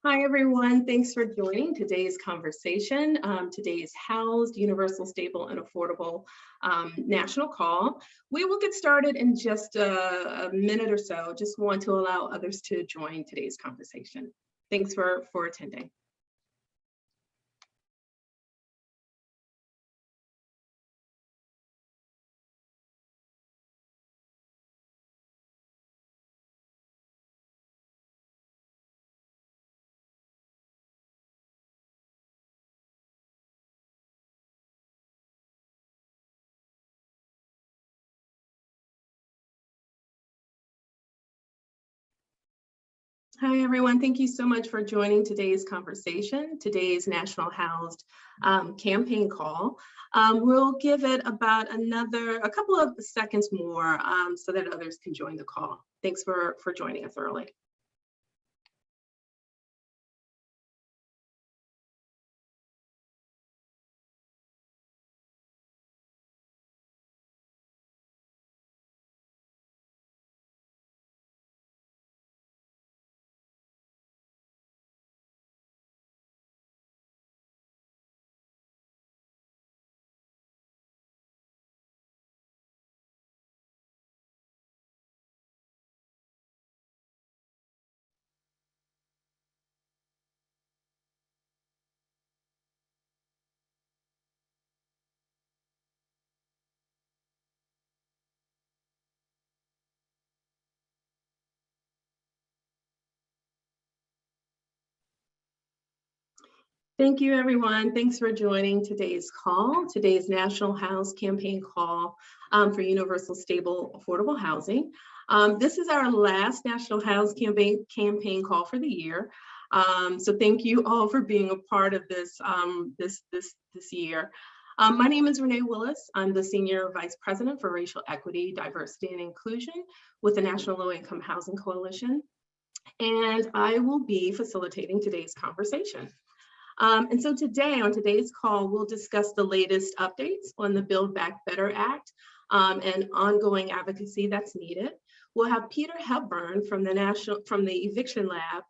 Hi, everyone. Thanks for joining today's conversation. Today's HoUSed, Universal, Stable, and Affordable National Call. We will get started in just a minute or so. Just want to allow others to join today's conversation. Thanks for attending. Hi, everyone. Thank you so much for joining today's conversation, today's National HoUSed campaign call. We'll give it about a couple of seconds more so that others can join the call. Thanks for joining us early. Thank you, everyone. Thanks for joining today's call, today's National HoUSed campaign call for universal, stable, affordable housing. This is our last National HoUSed campaign call for the year. So thank you all for being a part of this this year. My name is Renee Willis. I'm the Senior Vice President for Racial Equity, Diversity, and Inclusion with the National Low Income Housing Coalition. And I will be facilitating today's conversation. And so today, on today's call, we'll discuss the latest updates on the Build Back Better Act and ongoing advocacy that's needed. We'll have Peter Hepburn from the Eviction Lab,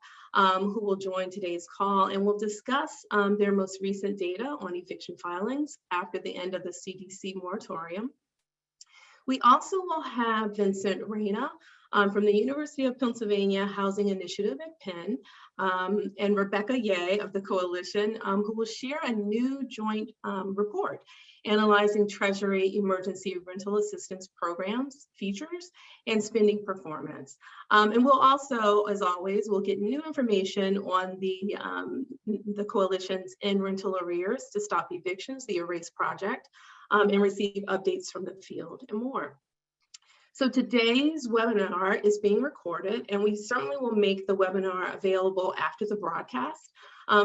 who will join today's call, and we'll discuss their most recent data on eviction filings after the end of the CDC moratorium. We also will have Vincent Nhda from the University of Pennsylvania Housing Initiative at Penn, and Rebecca Ye of the Coalition, who will share a new joint report analyzing Treasury emergency rental assistance programs, features, and spending performance. And we'll also, as always, we'll get new information on the Coalition's End Rental Arrears to Stop Evictions, the Erase Project, and receive updates from the field and more. So today's webinar is being recorded, and we certainly will make the webinar available after the broadcast.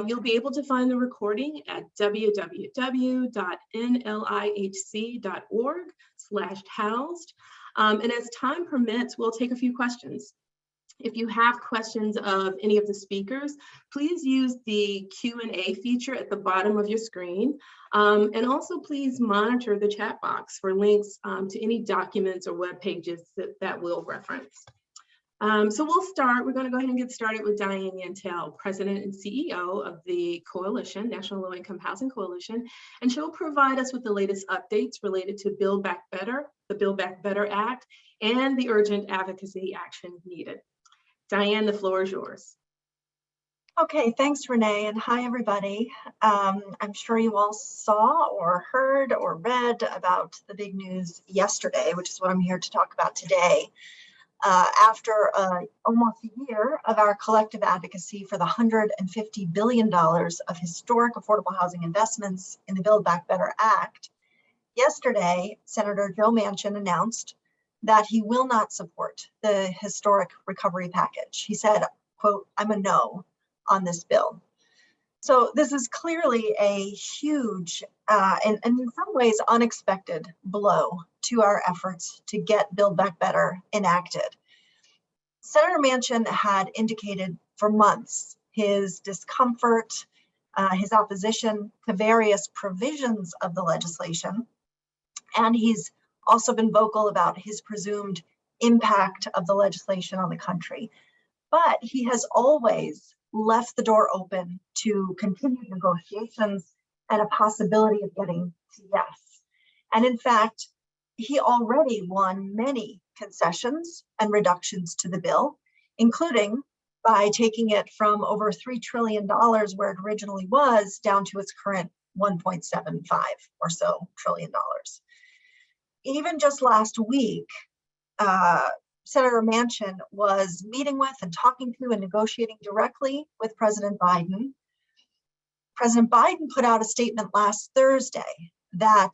You'll be able to find the recording at www.nlihc.org/HoUSed. And as time permits, we'll take a few questions. If you have questions of any of the speakers, please use the Q&A feature at the bottom of your screen. And also please monitor the chat box for links to any documents or web pages that we'll reference. So we'll start. We're going to go ahead and get started with Diane Nhda, President and CEO of the Coalition, National Low Income Housing Coalition, and she'll provide us with the latest updates related to Build Back Better, the Build Back Better Act, and the urgent advocacy action needed. Diane, the floor is yours. Okay, thanks, Renee, and hi, everybody. I'm sure you all saw or heard or read about the big news yesterday, which is what I'm here to talk about today. After almost a year of our collective advocacy for the $150 billion of historic affordable housing investments in the Build Back Better Act, yesterday, Senator Joe Manchin announced that he will not support the historic recovery package. He said, quote, "I'm a no on this bill." So this is clearly a huge and in some ways unexpected blow to our efforts to get Build Back Better enacted. Senator Manchin had indicated for months his discomfort, his opposition to various provisions of the legislation, and he's also been vocal about his presumed impact of the legislation on the country. But he has always left the door open to continued negotiations and a possibility of getting to yes. And in fact, he already won many concessions and reductions to the bill, including by taking it from over $3 trillion where it originally was down to its current 1.75 or so trillion dollars. Even just last week, Senator Manchin was meeting with and talking to and negotiating directly with President Biden. President Biden put out a statement last Thursday that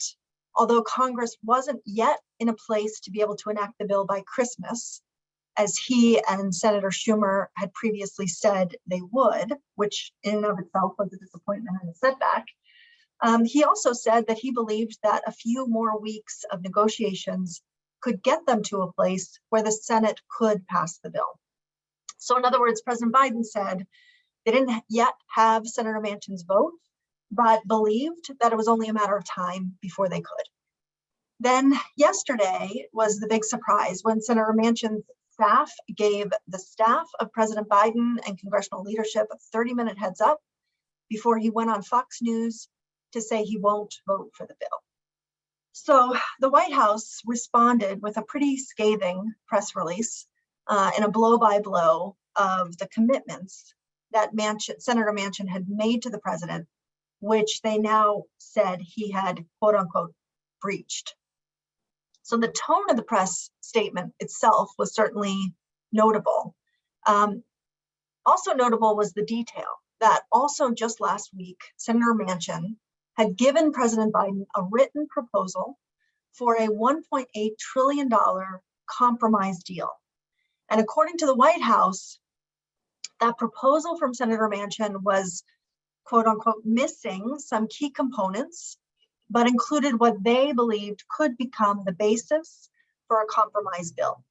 although Congress wasn't yet in a place to be able to enact the bill by Christmas, as he and Senator Schumer had previously said they would, which in and of itself was a disappointment and a setback, he also said that he believed that a few more weeks of negotiations could get them to a place where the Senate could pass the bill. So in other words, President Biden said they didn't yet have Senator Manchin's vote, but believed that it was only a matter of time before they could. Then yesterday was the big surprise when Senator Manchin's staff gave the staff of President Biden and congressional leadership a 30-minute heads up before he went on Fox News to say he won't vote for the bill. So the White House responded with a pretty scathing press release and a blow-by-blow of the commitments that Senator Manchin had made to the president, which they now said he had, quote unquote, breached. So the tone of the press statement itself was certainly notable. Also notable was the detail that also just last week, Senator Manchin had given President Biden a written proposal for a $1.8 trillion compromise deal. And according to the White House, that proposal from Senator Manchin was, quote unquote, missing some key components, but included what they believed could become the basis for a compromise bill.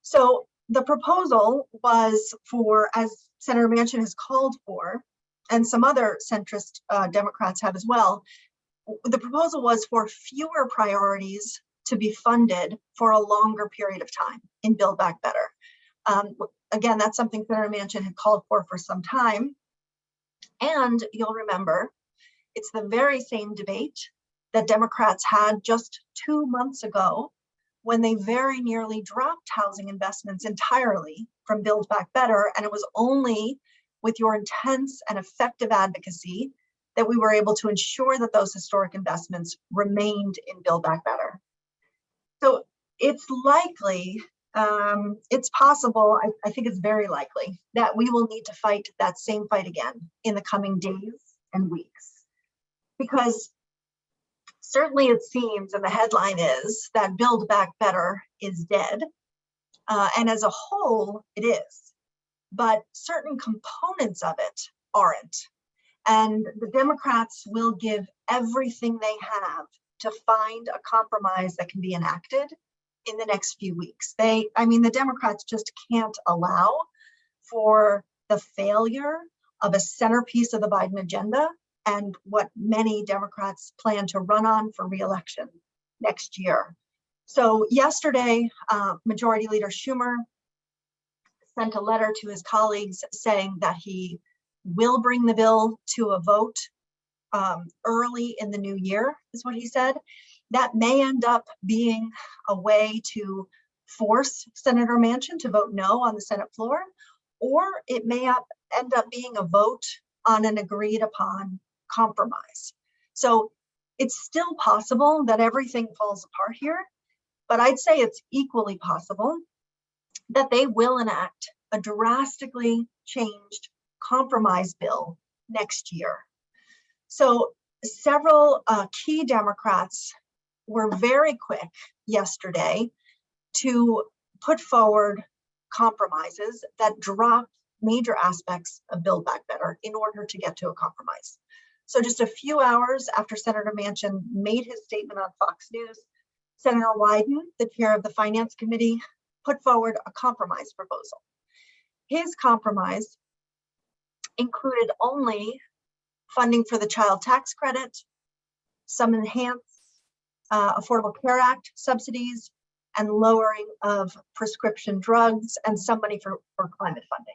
So the proposal was for, as Senator Manchin has called for, and some other centrist Democrats have as well, the proposal was for fewer priorities to be funded for a longer period of time in Build Back Better. Again, that's something Senator Manchin had called for some time. And you'll remember, it's the very same debate that Democrats had just 2 months ago when they very nearly dropped housing investments entirely from Build Back Better. And it was only with your intense and effective advocacy that we were able to ensure that those historic investments remained in Build Back Better. So it's likely, it's possible, I think it's very likely, that we will need to fight that same fight again in the coming days and weeks. Because certainly it seems, and the headline is, that Build Back Better is dead. And as a whole, it is. But certain components of it aren't. And the Democrats will give everything they have to find a compromise that can be enacted in the next few weeks. The Democrats just can't allow for the failure of a centerpiece of the Biden agenda and what many Democrats plan to run on for re-election next year. So yesterday, Majority Leader Schumer sent a letter to his colleagues saying that he will bring the bill to a vote early in the new year, is what he said. That may end up being a way to force Senator Manchin to vote no on the Senate floor, or it may end up being a vote on an agreed upon compromise. So it's still possible that everything falls apart here, but I'd say it's equally possible that they will enact a drastically changed compromise bill next year. So several key Democrats were very quick yesterday to put forward compromises that drop major aspects of Build Back Better in order to get to a compromise. So just a few hours after Senator Manchin made his statement on Fox News, Senator Wyden, the chair of the Finance Committee, put forward a compromise proposal. His compromise included only funding for the child tax credit, some enhanced Affordable Care Act subsidies, and lowering of prescription drugs, and some money for climate funding.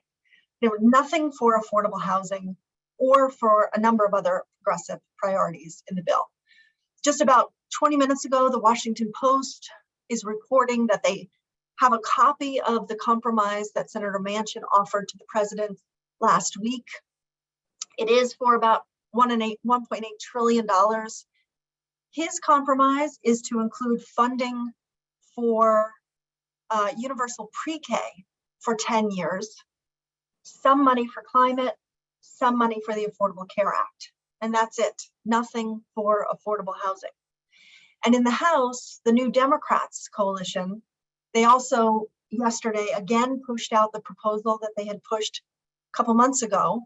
There was nothing for affordable housing or for a number of other progressive priorities in the bill. Just about 20 minutes ago, the Washington Post is reporting that they have a copy of the compromise that Senator Manchin offered to the president last week. It is for about $1.8 trillion. His compromise is to include funding for universal pre-K for 10 years, some money for climate, some money for the Affordable Care Act, and that's it. Nothing for affordable housing. And in the House, the New Democrats coalition, they also yesterday again pushed out the proposal that they had pushed a couple months ago,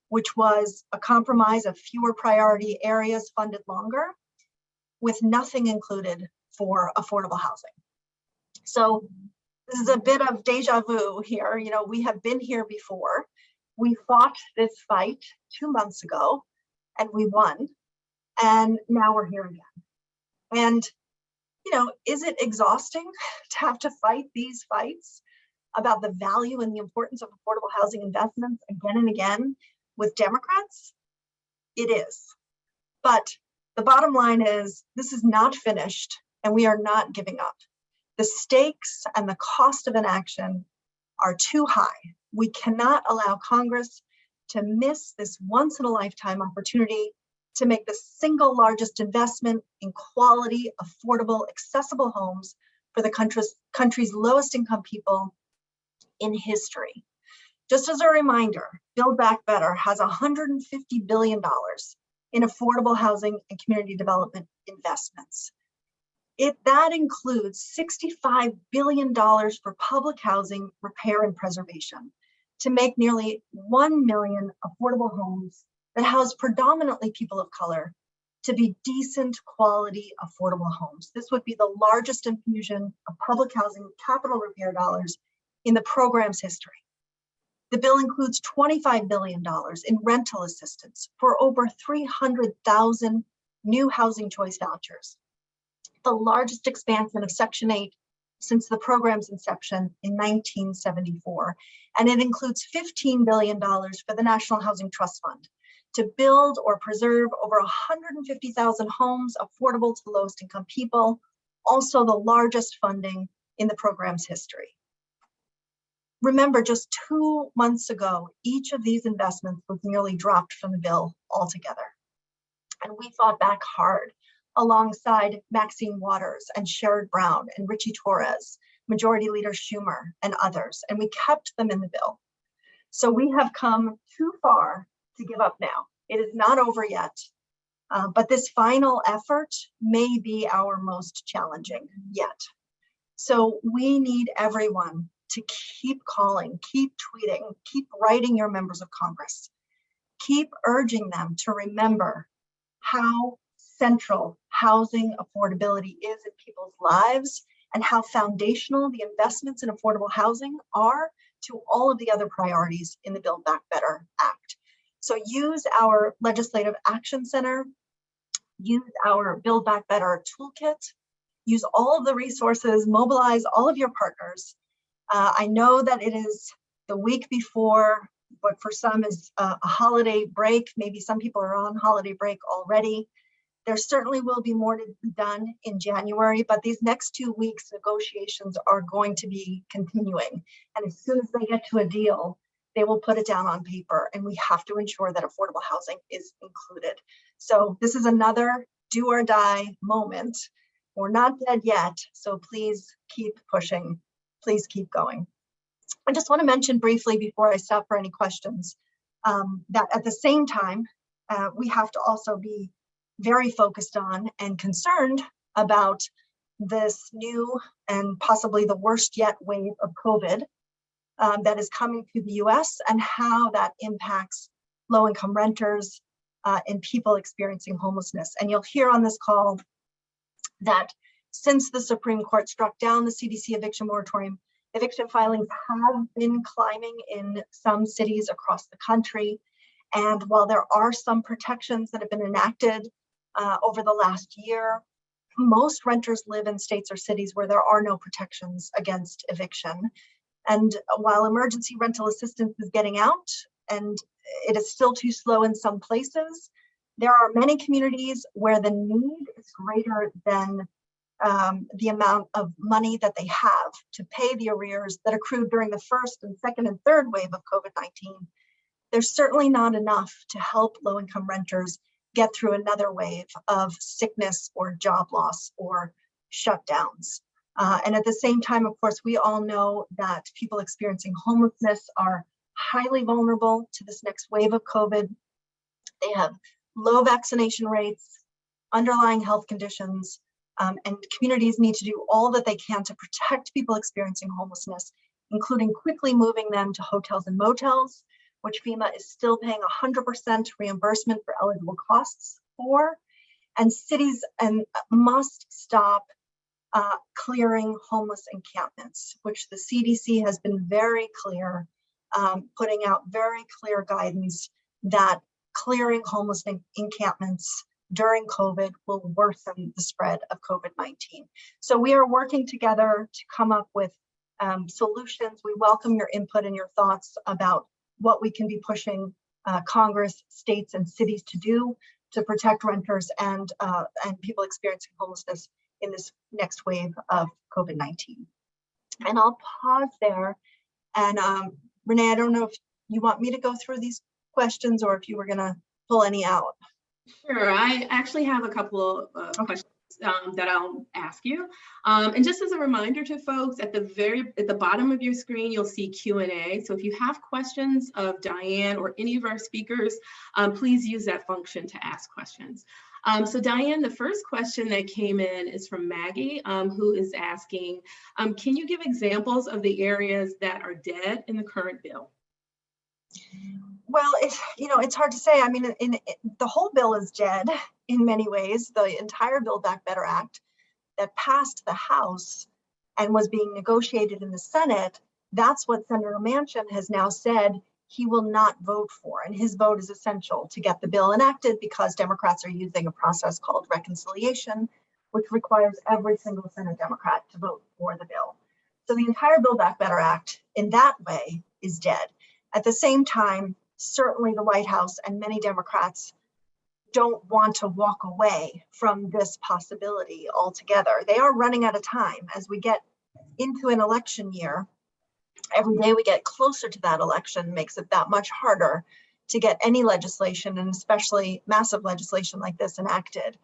which was a compromise of fewer priority areas funded longer, with nothing included for affordable housing. So this is a bit of deja vu here. You know, we have been here before. We fought this fight 2 months ago and we won, and now we're here again. And, you know, is it exhausting to have to fight these fights about the value and the importance of affordable housing investments again and again with Democrats? It is. But the bottom line is this is not finished and we are not giving up. The stakes and the cost of inaction are too high. We cannot allow Congress to miss this once in a lifetime opportunity to make the single largest investment in quality, affordable, accessible homes for the country's lowest income people in history. Just as a reminder, Build Back Better has $150 billion in affordable housing and community development investments. That includes $65 billion for public housing repair and preservation to make nearly 1 million affordable homes that house predominantly people of color to be decent quality affordable homes. This would be the largest infusion of public housing capital repair dollars in the program's history. The bill includes $25 billion in rental assistance for over 300,000 new housing choice vouchers, the largest expansion of Section 8 since the program's inception in 1974. And it includes $15 billion for the National Housing Trust Fund to build or preserve over 150,000 homes affordable to lowest income people, also the largest funding in the program's history. Remember, just 2 months ago, each of these investments was nearly dropped from the bill altogether. And we fought back hard alongside Maxine Waters and Sherrod Brown and Richie Torres, Majority Leader Schumer and others, and we kept them in the bill. So we have come too far to give up now. It is not over yet, but this final effort may be our most challenging yet. So we need everyone to keep calling, keep tweeting, keep writing your members of Congress, keep urging them to remember how central housing affordability is in people's lives and how foundational the investments in affordable housing are to all of the other priorities in the Build Back Better Act. So use our Legislative Action Center, use our Build Back Better toolkit, use all of the resources, mobilize all of your partners. I know that it is the week before, but for some is a holiday break. Maybe some people are on holiday break already. There certainly will be more to be done in January, but these next 2 weeks, negotiations are going to be continuing. And as soon as they get to a deal, they will put it down on paper, and we have to ensure that affordable housing is included. So this is another do or die moment. We're not dead yet, so please keep pushing. Please keep going. I just want to mention briefly before I stop for any questions that at the same time, we have to also be very focused on and concerned about this new and possibly the worst yet wave of COVID that is coming to the US and how that impacts low-income renters and people experiencing homelessness. And you'll hear on this call that since the Supreme Court struck down the CDC eviction moratorium, eviction filings have been climbing in some cities across the country. And while there are some protections that have been enacted over the last year, most renters live in states or cities where there are no protections against eviction. And while emergency rental assistance is getting out, and it is still too slow in some places, there are many communities where the need is greater than the amount of money that they have to pay the arrears that accrued during the first and second and third wave of COVID-19. There's certainly not enough to help low-income renters get through another wave of sickness or job loss or shutdowns. And at the same time, of course, we all know that people experiencing homelessness are highly vulnerable to this next wave of COVID. They have low vaccination rates, underlying health conditions, and communities need to do all that they can to protect people experiencing homelessness, including quickly moving them to hotels and motels, which FEMA is still paying 100% reimbursement for eligible costs for. And cities must stop clearing homeless encampments, which the CDC has been very clear, putting out very clear guidance that clearing homeless encampments during COVID will worsen the spread of COVID-19. So we are working together to come up with solutions. We welcome your input and your thoughts about what we can be pushing Congress, states, and cities to do to protect renters and people experiencing homelessness in this next wave of COVID-19. And I'll pause there. And Renee, I don't know if you want me to go through these questions or if you were going to pull any out. Sure, I actually have a couple of questions that I'll ask you. And just as a reminder to folks, at the bottom of your screen, you'll see Q&A. So if you have questions of Diane or any of our speakers, please use that function to ask questions. So Diane, the first question that came in is from Maggie, who is asking, can you give examples of the areas that are dead in the current bill? Well, it's hard to say. I mean, the whole bill is dead in many ways. The entire Build Back Better Act that passed the House and was being negotiated in the Senate, that's what Senator Manchin has now said he will not vote for. And his vote is essential to get the bill enacted because Democrats are using a process called reconciliation, which requires every single Senate Democrat to vote for the bill. So the entire Build Back Better Act in that way is dead. At the same time, certainly the White House and many Democrats don't want to walk away from this possibility altogether. They are running out of time as we get into an election year. Every day we get closer to that election makes it that much harder to get any legislation, and especially massive legislation like this, enacted.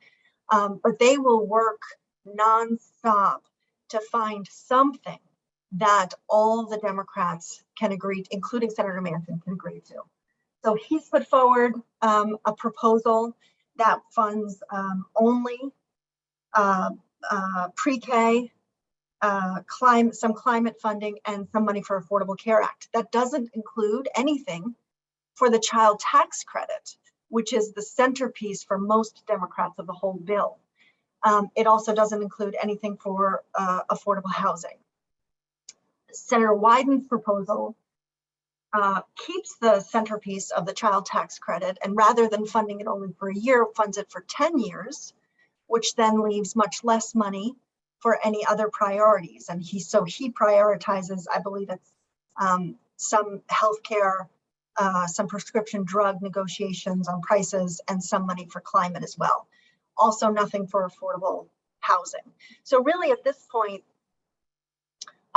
But they will work nonstop to find something that all the Democrats can agree, including Senator Manchin, can agree to. So he's put forward a proposal that funds only pre-K, some climate funding, and some money for Affordable Care Act. That doesn't include anything for the child tax credit, which is the centerpiece for most Democrats of the whole bill. It also doesn't include anything for affordable housing. Senator Wyden's proposal keeps the centerpiece of the child tax credit, and rather than funding it only for a year, funds it for 10 years, which then leaves much less money for any other priorities. And he prioritizes, I believe it's some healthcare, some prescription drug negotiations on prices, and some money for climate as well. Also nothing for affordable housing. So really at this point,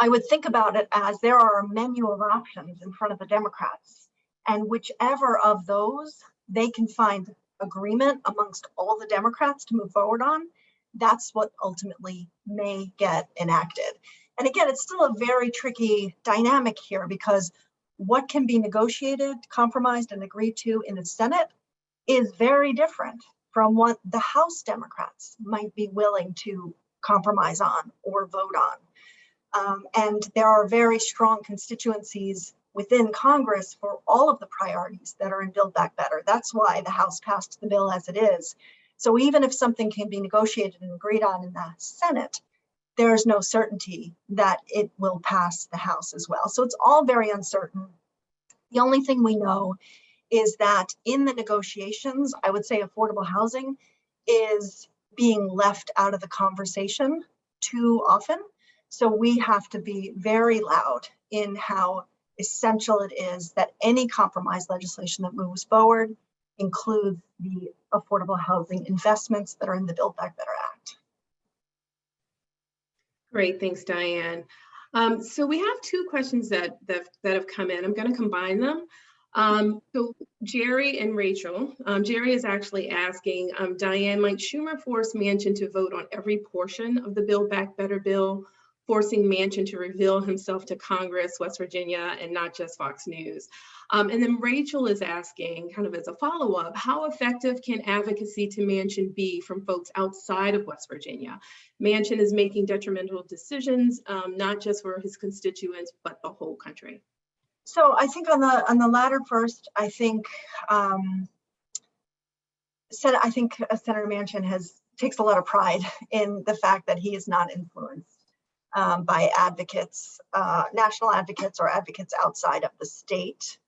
I would think about it as there are a menu of options in front of the Democrats, and whichever of those they can find agreement amongst all the Democrats to move forward on, that's what ultimately may get enacted. And again, it's still a very tricky dynamic here because what can be negotiated, compromised, and agreed to in the Senate is very different from what the House Democrats might be willing to compromise on or vote on. And there are very strong constituencies within Congress for all of the priorities that are in Build Back Better. That's why the House passed the bill as it is. So even if something can be negotiated and agreed on in the Senate, there is no certainty that it will pass the House as well. So it's all very uncertain. The only thing we know is that in the negotiations, I would say affordable housing is being left out of the conversation too often. So we have to be very loud in how essential it is that any compromise legislation that moves forward includes the affordable housing investments that are in the Build Back Better Act. Great, thanks, Diane. So we have two questions that have come in. I'm going to combine them. So Jerry and Rachel, Jerry is actually asking, Diane, might Schumer force Manchin to vote on every portion of the Build Back Better bill, forcing Manchin to reveal himself to Congress, West Virginia, and not just Fox News? And then Rachel is asking, kind of as a follow-up, how effective can advocacy to Manchin be from folks outside of West Virginia? Manchin is making detrimental decisions, not just for his constituents, but the whole country. So I think on the latter first, I think Senator Manchin takes a lot of pride in the fact that he is not influenced by advocates, national advocates, or advocates outside of the state,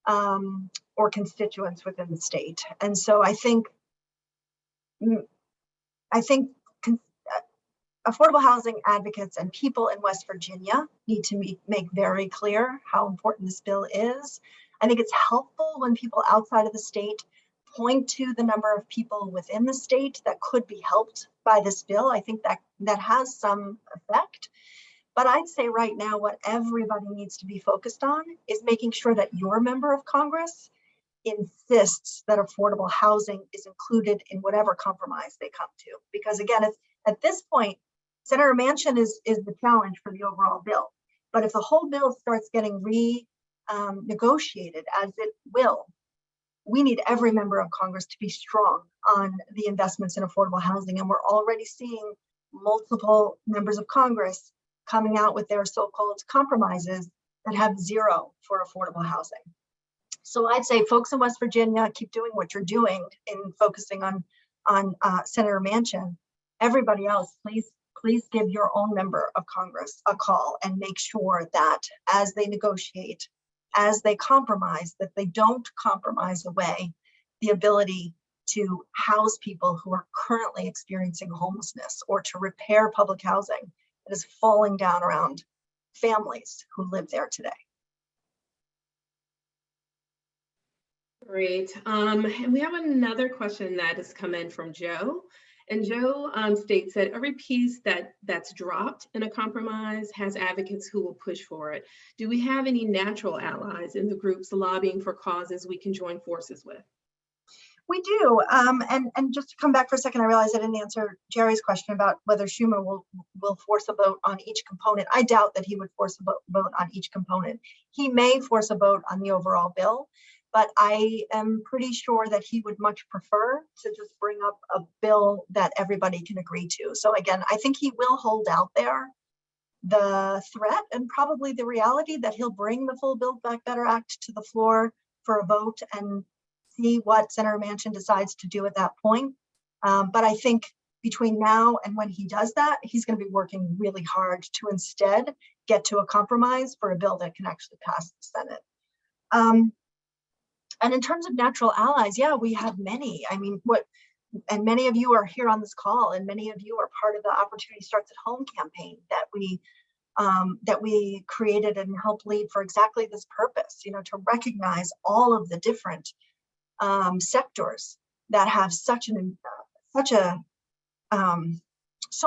or constituents within the state. And so I think affordable housing advocates and people in West Virginia need to make very clear how important this bill is. I think it's helpful when people outside of the state point to the number of people within the state that could be helped by this bill. I think that has some effect. But I'd say right now, what everybody needs to be focused on is making sure that your member of Congress insists that affordable housing is included in whatever compromise they come to. Because again, at this point, Senator Manchin is the challenge for the overall bill. But if the whole bill starts getting negotiated, as it will, we need every member of Congress to be strong on the investments in affordable housing. And we're already seeing multiple members of Congress coming out with their so-called compromises that have zero for affordable housing. So I'd say folks in West Virginia, keep doing what you're doing in focusing on Senator Manchin. Everybody else, please give your own member of Congress a call and make sure that as they negotiate, as they compromise, that they don't compromise away the ability to house people who are currently experiencing homelessness, or to repair public housing that is falling down around families who live there today. Great. And we have another question that has come in from Joe. And Joe states that every piece that's dropped in a compromise has advocates who will push for it. Do we have any natural allies in the groups lobbying for causes we can join forces with? We do. And just to come back for a second, I realized I didn't answer Jerry's question about whether Schumer will force a vote on each component. I doubt that he would force a vote on each component. He may force a vote on the overall bill, but I am pretty sure that he would much prefer to just bring up a bill that everybody can agree to. So again, I think he will hold out there the threat and probably the reality that he'll bring the full Build Back Better Act to the floor for a vote and see what Senator Manchin decides to do at that point. But I think between now and when he does that, he's going to be working really hard to instead get to a compromise for a bill that can actually pass the Senate. And in terms of natural allies, yeah, we have many. I mean, and many of you are here on this call, and many of you are part of the Opportunity Starts at Home campaign that we created and helped lead for exactly this purpose, to recognize all of the different sectors that have so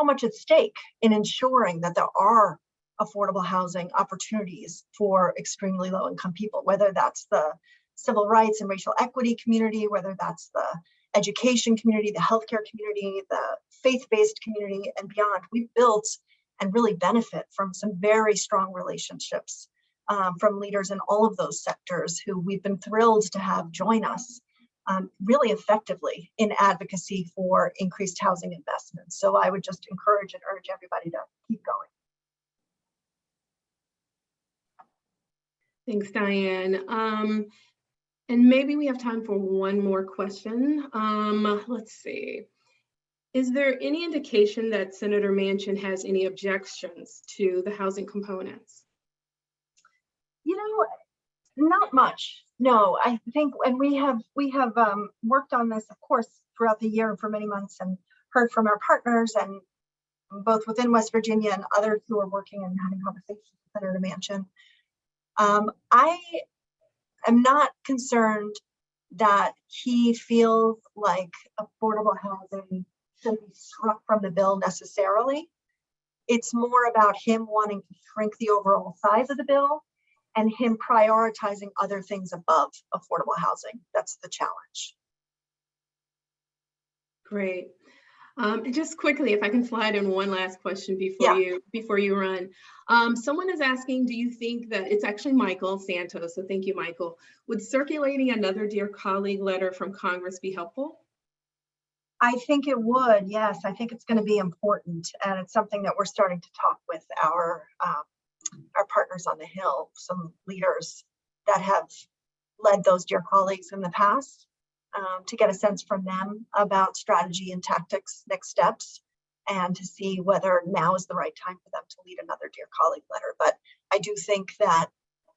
much at stake in ensuring that there are affordable housing opportunities for extremely low income people, whether that's the civil rights and racial equity community, whether that's the education community, the healthcare community, the faith-based community, and beyond. We've built and really benefit from some very strong relationships from leaders in all of those sectors who we've been thrilled to have join us really effectively in advocacy for increased housing investments. So I would just encourage and urge everybody to keep going. Thanks, Diane. And maybe we have time for one more question. Let's see. Is there any indication that Senator Manchin has any objections to the housing components? Not much. No, I think, and we have worked on this, of course, throughout the year for many months, and heard from our partners, and both within West Virginia and others who are working and having conversations with Senator Manchin. I am not concerned that he feels like affordable housing should be struck from the bill necessarily. It's more about him wanting to shrink the overall size of the bill and him prioritizing other things above affordable housing. That's the challenge. Great. And just quickly, if I can slide in one last question before you run. Someone is asking, do you think that, it's actually Michael Santos, so thank you, Michael. Would circulating another Dear Colleague letter from Congress be helpful? I think it would, yes. I think it's going to be important, and it's something that we're starting to talk with our partners on the Hill, some leaders that have led those Dear Colleagues in the past, to get a sense from them about strategy and tactics, next steps, and to see whether now is the right time for them to lead another Dear Colleague letter. But I do think that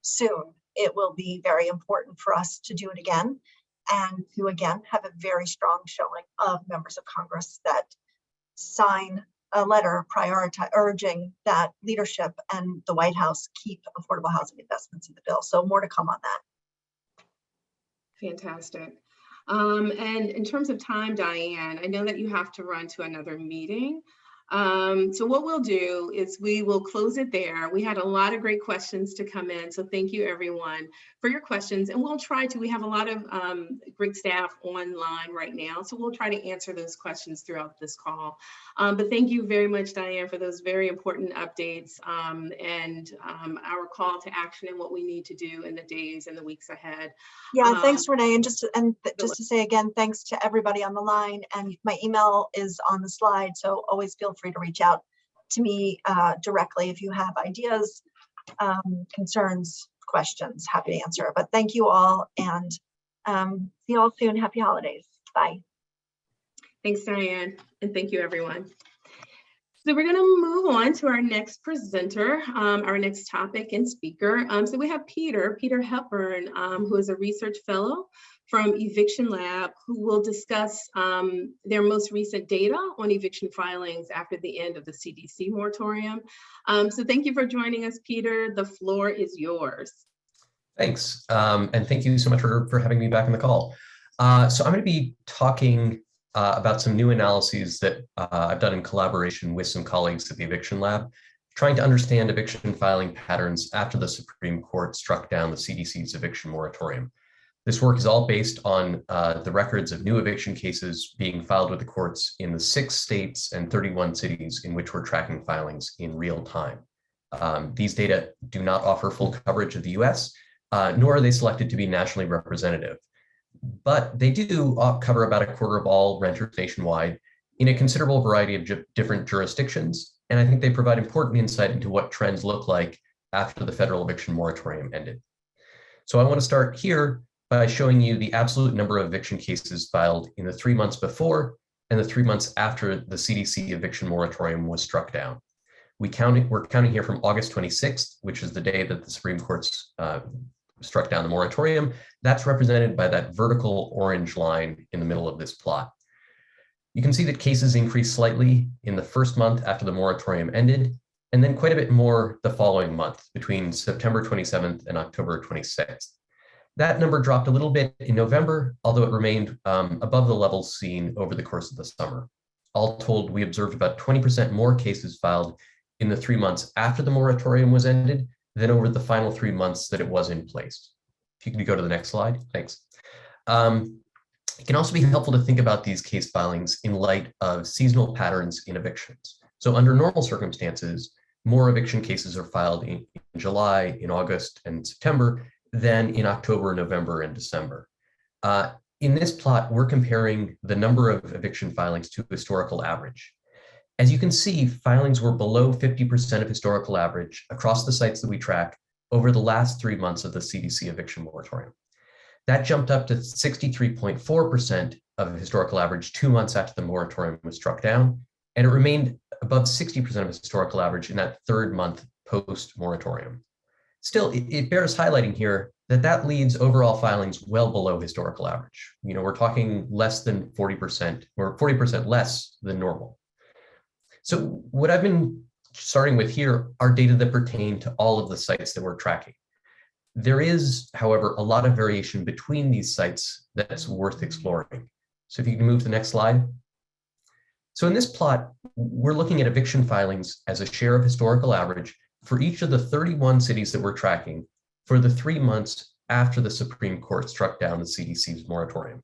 soon it will be very important for us to do it again, and to again have a very strong showing of members of Congress that sign a letter urging that leadership and the White House keep affordable housing investments in the bill. So more to come on that. Fantastic. And in terms of time, Diane, I know that you have to run to another meeting. So what we'll do is we will close it there. We had a lot of great questions to come in. So thank you everyone for your questions. And we'll try to, we have a lot of great staff online right now. So we'll try to answer those questions throughout this call. But thank you very much, Diane, for those very important updates and our call to action and what we need to do in the days and the weeks ahead. Yeah, thanks, Renee. And just to say again, thanks to everybody on the line. And my email is on the slide, so always feel free to reach out to me directly if you have ideas, concerns, questions. Happy to answer. But thank you all, and see you all soon. Happy holidays. Bye. Thanks, Diane, and thank you, everyone. So we're going to move on to our next presenter, our next topic and speaker. So we have Peter Hepburn, who is a research fellow from Eviction Lab, who will discuss their most recent data on eviction filings after the end of the CDC moratorium. So thank you for joining us, Peter. The floor is yours. Thanks, and thank you so much for having me back on the call. So I'm going to be talking about some new analyses that I've done in collaboration with some colleagues at the Eviction Lab, trying to understand eviction filing patterns after the Supreme Court struck down the CDC's eviction moratorium. This work is all based on the records of new eviction cases being filed with the courts in the 6 states and 31 cities in which we're tracking filings in real time. These data do not offer full coverage of the US, nor are they selected to be nationally representative. But they do cover about a quarter of all renters nationwide in a considerable variety of different jurisdictions. And I think they provide important insight into what trends look like after the federal eviction moratorium ended. So I want to start here by showing you the absolute number of eviction cases filed in the 3 months before and the 3 months after the CDC eviction moratorium was struck down. We're counting here from August 26th, which is the day that the Supreme Court's struck down the moratorium. That's represented by that vertical orange line in the middle of this plot. You can see that cases increased slightly in the first month after the moratorium ended, and then quite a bit more the following month between September 27th and October 26th. That number dropped a little bit in November, although it remained above the levels seen over the course of the summer. All told, we observed about 20% more cases filed in the 3 months after the moratorium was ended than over the final 3 months that it was in place. If you could go to the next slide, thanks. It can also be helpful to think about these case filings in light of seasonal patterns in evictions. So under normal circumstances, more eviction cases are filed in July, in August, and September than in October, November, and December. In this plot, we're comparing the number of eviction filings to historical average. As you can see, filings were below 50% of historical average across the sites that we track over the last 3 months of the CDC eviction moratorium. That jumped up to 63.4% of historical average 2 months after the moratorium was struck down, and it remained above 60% of historical average in that 3rd month post-moratorium. Still, it bears highlighting here that that leaves overall filings well below historical average. You know, we're talking less than 40% or 40% less than normal. So what I've been starting with here are data that pertain to all of the sites that we're tracking. There is, however, a lot of variation between these sites that's worth exploring. So if you can move to the next slide. So in this plot, we're looking at eviction filings as a share of historical average for each of the 31 cities that we're tracking for the 3 months after the Supreme Court struck down the CDC's moratorium.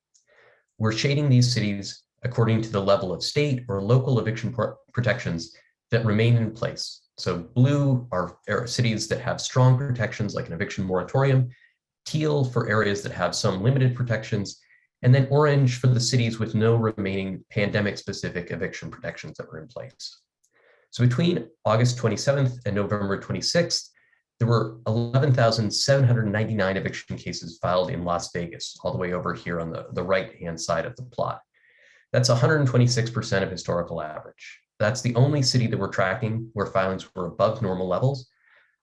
We're shading these cities according to the level of state or local eviction protections that remain in place. So blue are cities that have strong protections like an eviction moratorium, teal for areas that have some limited protections, and then orange for the cities with no remaining pandemic-specific eviction protections that were in place. So between August 27th and November 26th, there were 11,799 eviction cases filed in Las Vegas, all the way over here on the right-hand side of the plot. That's 126% of historical average. That's the only city that we're tracking where filings were above normal levels,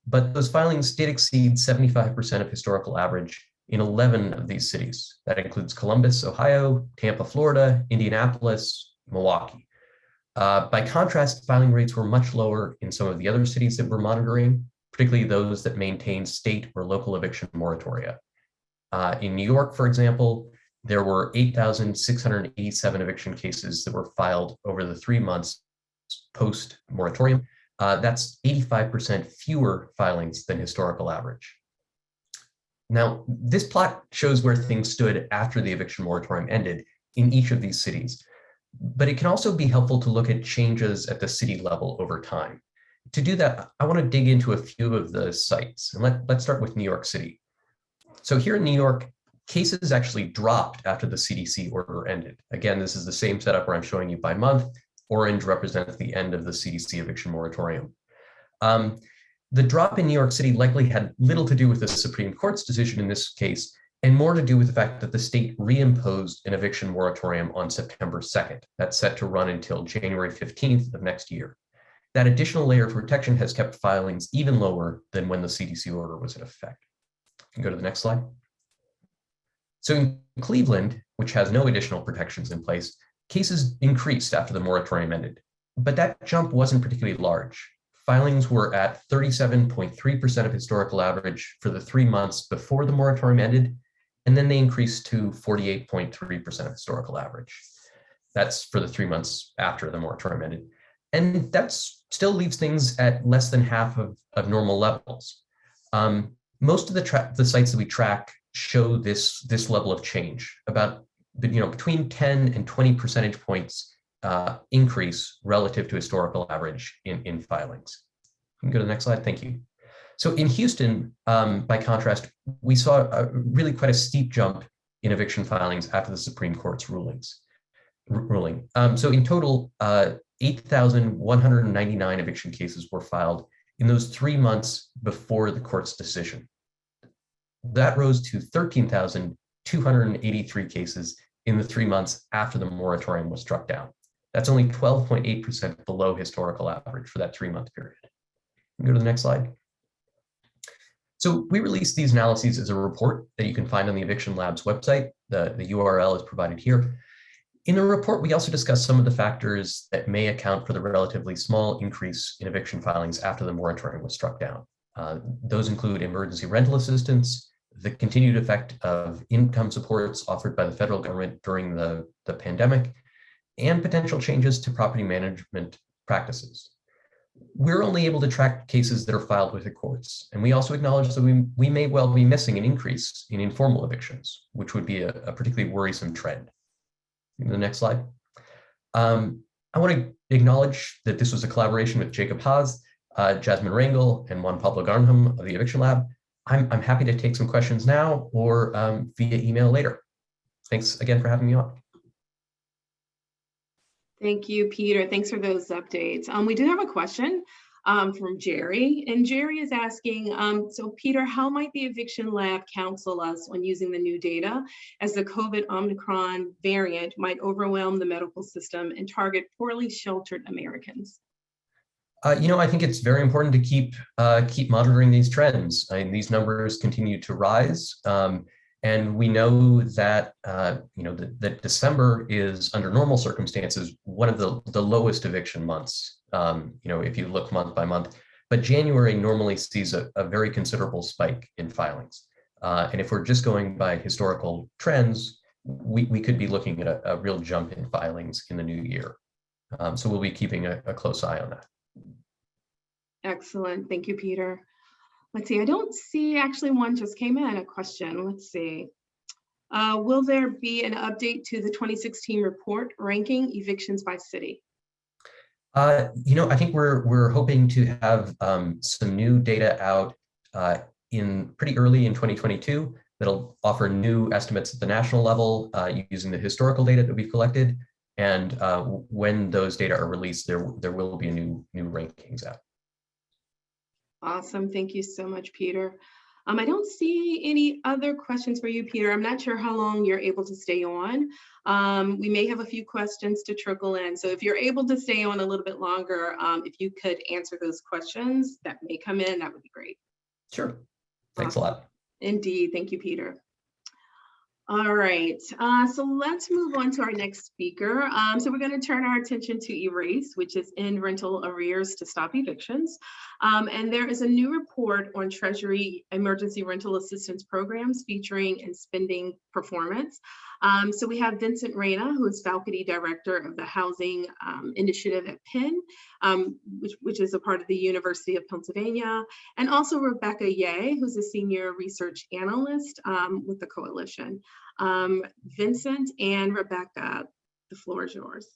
but those filings did exceed 75% of historical average in 11 of these cities. That includes Columbus, Ohio, Tampa, Florida, Indianapolis, Milwaukee. By contrast, filing rates were much lower in some of the other cities that we're monitoring, particularly those that maintain state or local eviction moratoria. In New York, for example, there were 8,687 eviction cases that were filed over the 3 months post-moratorium. That's 85% fewer filings than historical average. Now, this plot shows where things stood after the eviction moratorium ended in each of these cities, but it can also be helpful to look at changes at the city level over time. To do that, I want to dig into a few of the sites, and let's start with New York City. So here in New York, cases actually dropped after the CDC order ended. Again, this is the same setup where I'm showing you by month. Orange represents the end of the CDC eviction moratorium. The drop in New York City likely had little to do with the Supreme Court's decision in this case, and more to do with the fact that the state reimposed an eviction moratorium on September 2nd. That's set to run until January 15th of next year. That additional layer of protection has kept filings even lower than when the CDC order was in effect. You can go to the next slide. So in Cleveland, which has no additional protections in place, cases increased after the moratorium ended, but that jump wasn't particularly large. Filings were at 37.3% of historical average for the 3 months before the moratorium ended, and then they increased to 48.3% of historical average. That's for the 3 months after the moratorium ended. And that still leaves things at less than half of normal levels. Most of the sites that we track show this level of change, about between 10 and 20 percentage points increase relative to historical average in filings. You can go to the next slide, thank you. So in Houston, by contrast, we saw really quite a steep jump in eviction filings after the Supreme Court's ruling. So in total, 8,199 eviction cases were filed in those 3 months before the court's decision. That rose to 13,283 cases in the 3 months after the moratorium was struck down. That's only 12.8% below historical average for that 3-month period. Go to the next slide. So we released these analyses as a report that you can find on the Eviction Lab's website. The URL is provided here. In the report, we also discussed some of the factors that may account for the relatively small increase in eviction filings after the moratorium was struck down. Those include emergency rental assistance, the continued effect of income supports offered by the federal government during the pandemic, and potential changes to property management practices. We're only able to track cases that are filed with the courts, and we also acknowledge that we may well be missing an increase in informal evictions, which would be a particularly worrisome trend. The next slide. I want to acknowledge that this was a collaboration with Jacob Haas, Jasmine Rangel, and Juan Pablo Garnham of the Eviction Lab. I'm happy to take some questions now or via email later. Thanks again for having me on. Thank you, Peter. Thanks for those updates. We do have a question from Jerry, and Jerry is asking, so Peter, how might the Eviction Lab counsel us on using the new data as the COVID Omicron variant might overwhelm the medical system and target poorly sheltered Americans? I think it's very important to keep monitoring these trends. These numbers continue to rise. And we know that that December is, under normal circumstances, one of the lowest eviction months. If you look month by month, but January normally sees a very considerable spike in filings. And if we're just going by historical trends, we could be looking at a real jump in filings in the new year. So we'll be keeping a close eye on that. Excellent. Thank you, Peter. Let's see. I don't see, actually, one just came in, a question. Let's see. Will there be an update to the 2016 report ranking evictions by city? I think we're hoping to have some new data out in pretty early in 2022 that'll offer new estimates at the national level using the historical data that we've collected. And when those data are released, there will be new rankings out. Awesome. Thank you so much, Peter. I don't see any other questions for you, Peter. I'm not sure how long you're able to stay on. We may have a few questions to trickle in. So if you're able to stay on a little bit longer, if you could answer those questions that may come in, that would be great. Sure. Thanks a lot. Indeed. Thank you, Peter. All right, so let's move on to our next speaker. So we're going to turn our attention to ERASE, which is End Rental Arrears to Stop Evictions. And there is a new report on Treasury Emergency Rental Assistance Programs featuring and spending performance. So we have Vincent Nhda, who is Faculty Director of the Housing Initiative at Penn, which is a part of the University of Pennsylvania, and also Rebecca Ye, who's a Senior Research Analyst with the Coalition. Vincent and Rebecca, the floor is yours.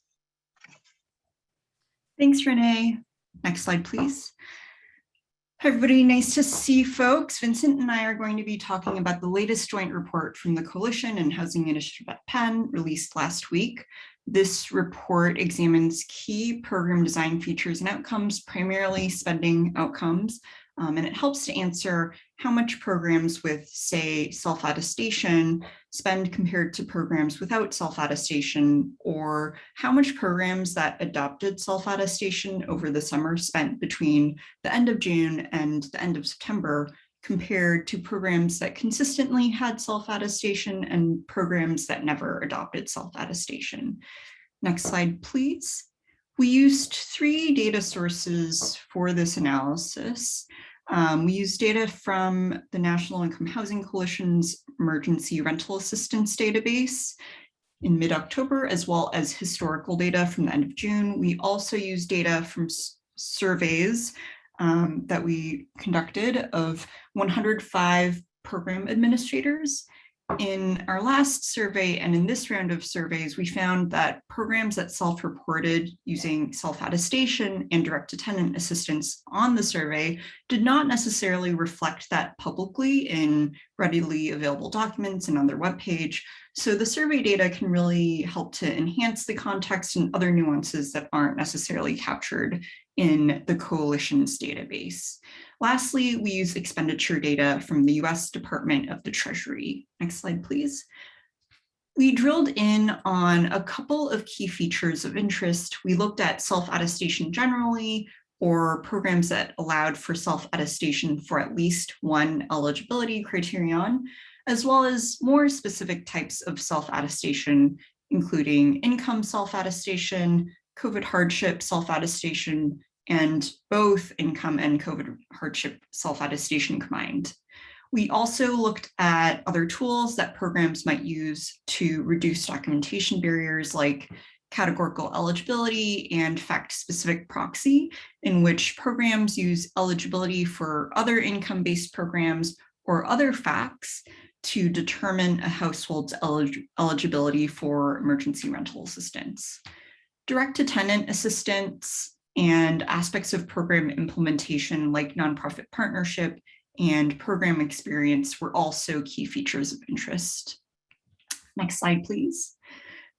Thanks, Renee. Next slide, please. Hi, everybody. Nice to see folks. Vincent and I are going to be talking about the latest joint report from the Coalition and Housing Initiative at Penn, released last week. This report examines key program design features and outcomes, primarily spending outcomes, and it helps to answer how much programs with, say, self-attestation spend compared to programs without self-attestation, or how much programs that adopted self-attestation over the summer spent between the end of June and the end of September compared to programs that consistently had self-attestation and programs that never adopted self-attestation. Next slide, please. We used 3 data sources for this analysis. We used data from the National Income Housing Coalition's Emergency Rental Assistance Database in mid-October, as well as historical data from the end of June. We also used data from surveys that we conducted of 105 program administrators. In our last survey and in this round of surveys, we found that programs that self-reported using self-attestation and direct attendant assistance on the survey did not necessarily reflect that publicly in readily available documents and on their webpage. So the survey data can really help to enhance the context and other nuances that aren't necessarily captured in the Coalition's database. Lastly, we use expenditure data from the US Department of the Treasury. Next slide, please. We drilled in on a couple of key features of interest. We looked at self-attestation generally, or programs that allowed for self-attestation for at least one eligibility criterion, as well as more specific types of self-attestation, including income self-attestation, COVID hardship self-attestation, and both income and COVID hardship self-attestation combined. We also looked at other tools that programs might use to reduce documentation barriers, like categorical eligibility and fact-specific proxy, in which programs use eligibility for other income-based programs or other facts to determine a household's eligibility for emergency rental assistance. Direct attendant assistance and aspects of program implementation like nonprofit partnership and program experience were also key features of interest. Next slide, please.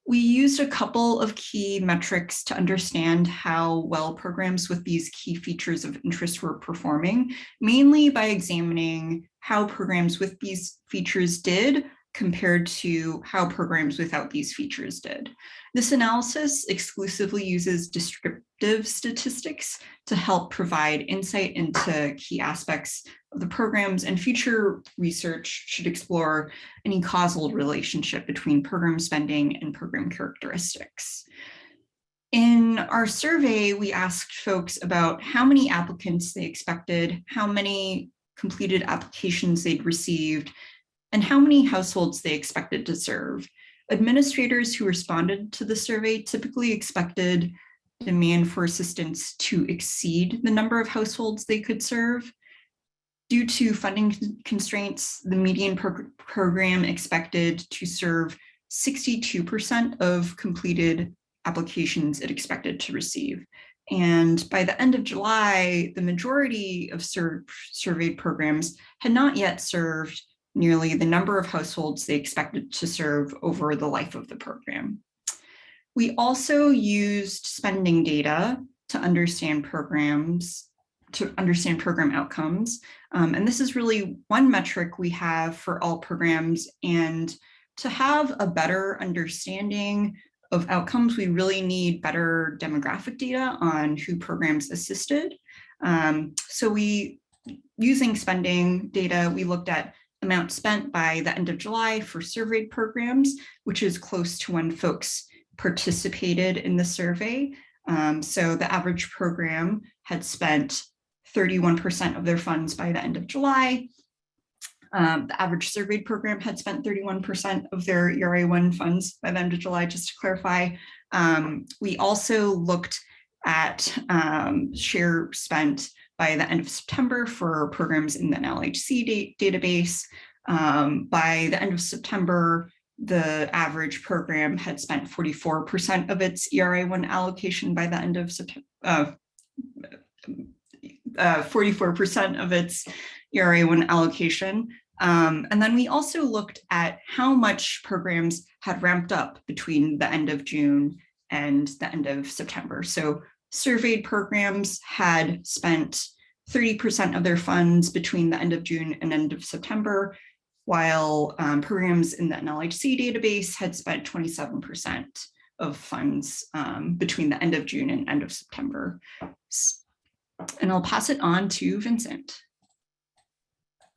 We used a couple of key metrics to understand how well programs with these key features of interest were performing, mainly by examining how programs with these features did compared to how programs without these features did. This analysis exclusively uses descriptive statistics to help provide insight into key aspects of the programs, and future research should explore any causal relationship between program spending and program characteristics. In our survey, we asked folks about how many applicants they expected, how many completed applications they'd received, and how many households they expected to serve. Administrators who responded to the survey typically expected demand for assistance to exceed the number of households they could serve. Due to funding constraints, the median program expected to serve 62% of completed applications it expected to receive. And by the end of July, the majority of surveyed programs had not yet served nearly the number of households they expected to serve over the life of the program. We also used spending data to understand program outcomes. And this is really one metric we have for all programs. And to have a better understanding of outcomes, we really need better demographic data on who programs assisted. So using spending data, we looked at amount spent by the end of July for surveyed programs, which is close to when folks participated in the survey. So the average program had spent 31% of their funds by the end of July. The average surveyed program had spent 31% of their ERA1 funds by the end of July, just to clarify. We also looked at share spent by the end of September for programs in the NLHC database. By the end of September, the average program had spent 44% of its ERA1 allocation by the end of September, 44% of its ERA1 allocation. And then we also looked at how much programs had ramped up between the end of June and the end of September. So surveyed programs had spent 30% of their funds between the end of June and end of September, while programs in the NLHC database had spent 27% of funds between the end of June and end of September. And I'll pass it on to Vincent.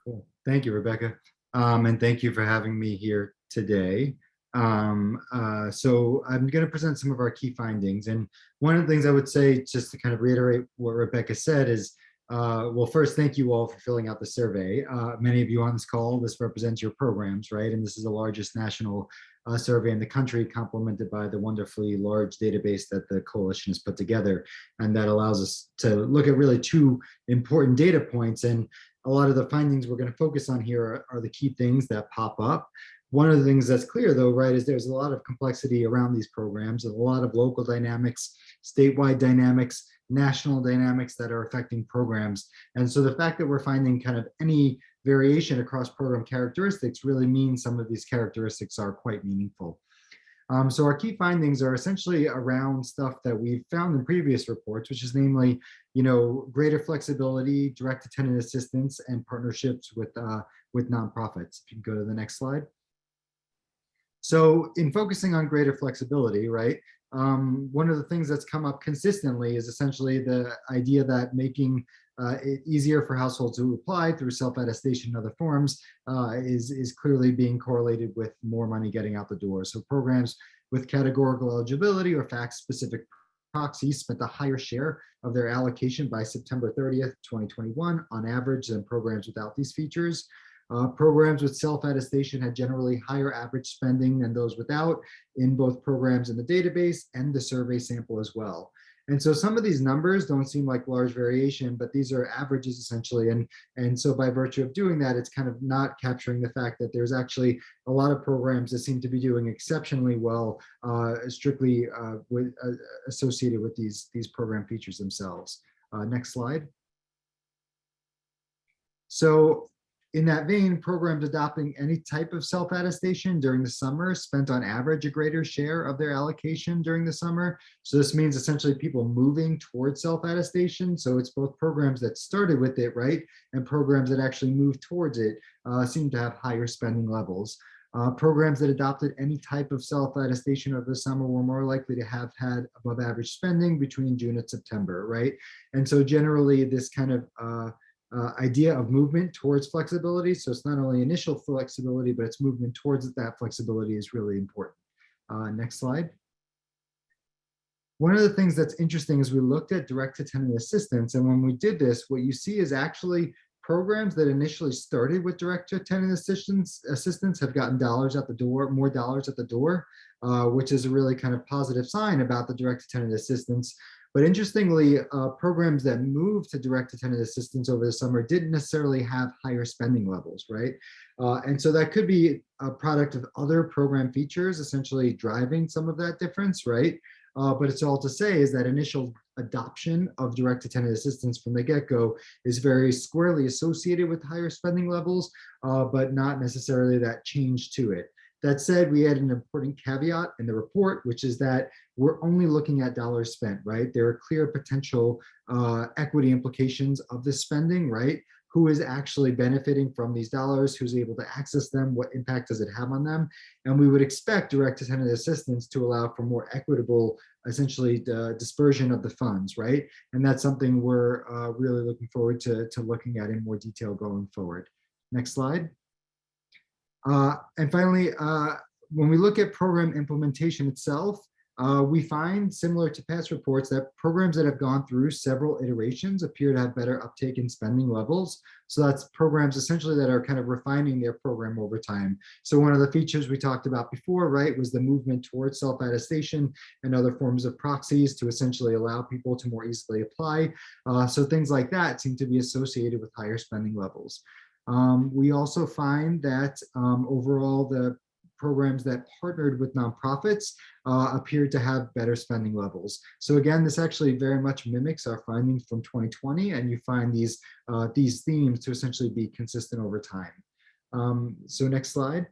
Cool. Thank you, Rebecca. And thank you for having me here today. So I'm going to present some of our key findings. And one of the things I would say, just to kind of reiterate what Rebecca said, is, well, first, thank you all for filling out the survey. Many of you on this call, this represents your programs, right? And this is the largest national survey in the country, complemented by the wonderfully large database that the coalition has put together. And that allows us to look at really two important data points. And a lot of the findings we're going to focus on here are the key things that pop up. One of the things that's clear, though, right, is there's a lot of complexity around these programs, a lot of local dynamics, statewide dynamics, national dynamics that are affecting programs. And so the fact that we're finding kind of any variation across program characteristics really means some of these characteristics are quite meaningful. So our key findings are essentially around stuff that we've found in previous reports, which is namely, greater flexibility, direct attendant assistance, and partnerships with nonprofits. If you can go to the next slide. So in focusing on greater flexibility, right, one of the things that's come up consistently is essentially the idea that making it easier for households to apply through self-attestation and other forms is clearly being correlated with more money getting out the door. So programs with categorical eligibility or fact-specific proxies spent a higher share of their allocation by September 30th, 2021 on average than programs without these features. Programs with self-attestation had generally higher average spending than those without in both programs in the database and the survey sample as well. And so some of these numbers don't seem like large variation, but these are averages essentially. And so by virtue of doing that, it's kind of not capturing the fact that there's actually a lot of programs that seem to be doing exceptionally well, strictly associated with these program features themselves. Next slide. So in that vein, programs adopting any type of self-attestation during the summer spent on average a greater share of their allocation during the summer. So this means essentially people moving towards self-attestation. So it's both programs that started with it, right, and programs that actually moved towards it seem to have higher spending levels. Programs that adopted any type of self-attestation over the summer were more likely to have had above average spending between June and September, right? And so generally this kind of idea of movement towards flexibility, so it's not only initial flexibility, but it's movement towards that flexibility is really important. Next slide. One of the things that's interesting is we looked at direct-to-tenant assistance, and when we did this, what you see is actually programs that initially started with direct-to-tenant assistance have gotten dollars at the door, more dollars at the door, which is a really kind of positive sign about the direct-to-tenant assistance. But interestingly, programs that moved to direct-to-tenant assistance over the summer didn't necessarily have higher spending levels, right? And so that could be a product of other program features essentially driving some of that difference, right? But it's all to say is that initial adoption of direct-to-tenant assistance from the get-go is very squarely associated with higher spending levels, but not necessarily that change to it. That said, we had an important caveat in the report, which is that we're only looking at dollars spent, right? There are clear potential equity implications of this spending, right? Who is actually benefiting from these dollars, who's able to access them, what impact does it have on them? And we would expect direct-to-tenant assistance to allow for more equitable, essentially, dispersion of the funds, right? And that's something we're really looking forward to looking at in more detail going forward. Next slide. And finally, when we look at program implementation itself, we find, similar to past reports, that programs that have gone through several iterations appear to have better uptake in spending levels. So that's programs essentially that are kind of refining their program over time. So one of the features we talked about before, right, was the movement towards self-attestation and other forms of proxies to essentially allow people to more easily apply. So things like that seem to be associated with higher spending levels. We also find that overall the programs that partnered with nonprofits appeared to have better spending levels. So again, this actually very much mimics our findings from 2020, and you find these themes to essentially be consistent over time. So next slide.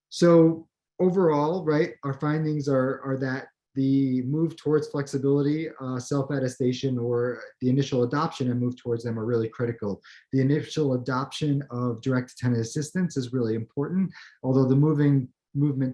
So overall, right, our findings are that the move towards flexibility, self-attestation, or the initial adoption and move towards them are really critical. The initial adoption of direct-to-tenant assistance is really important, although the movement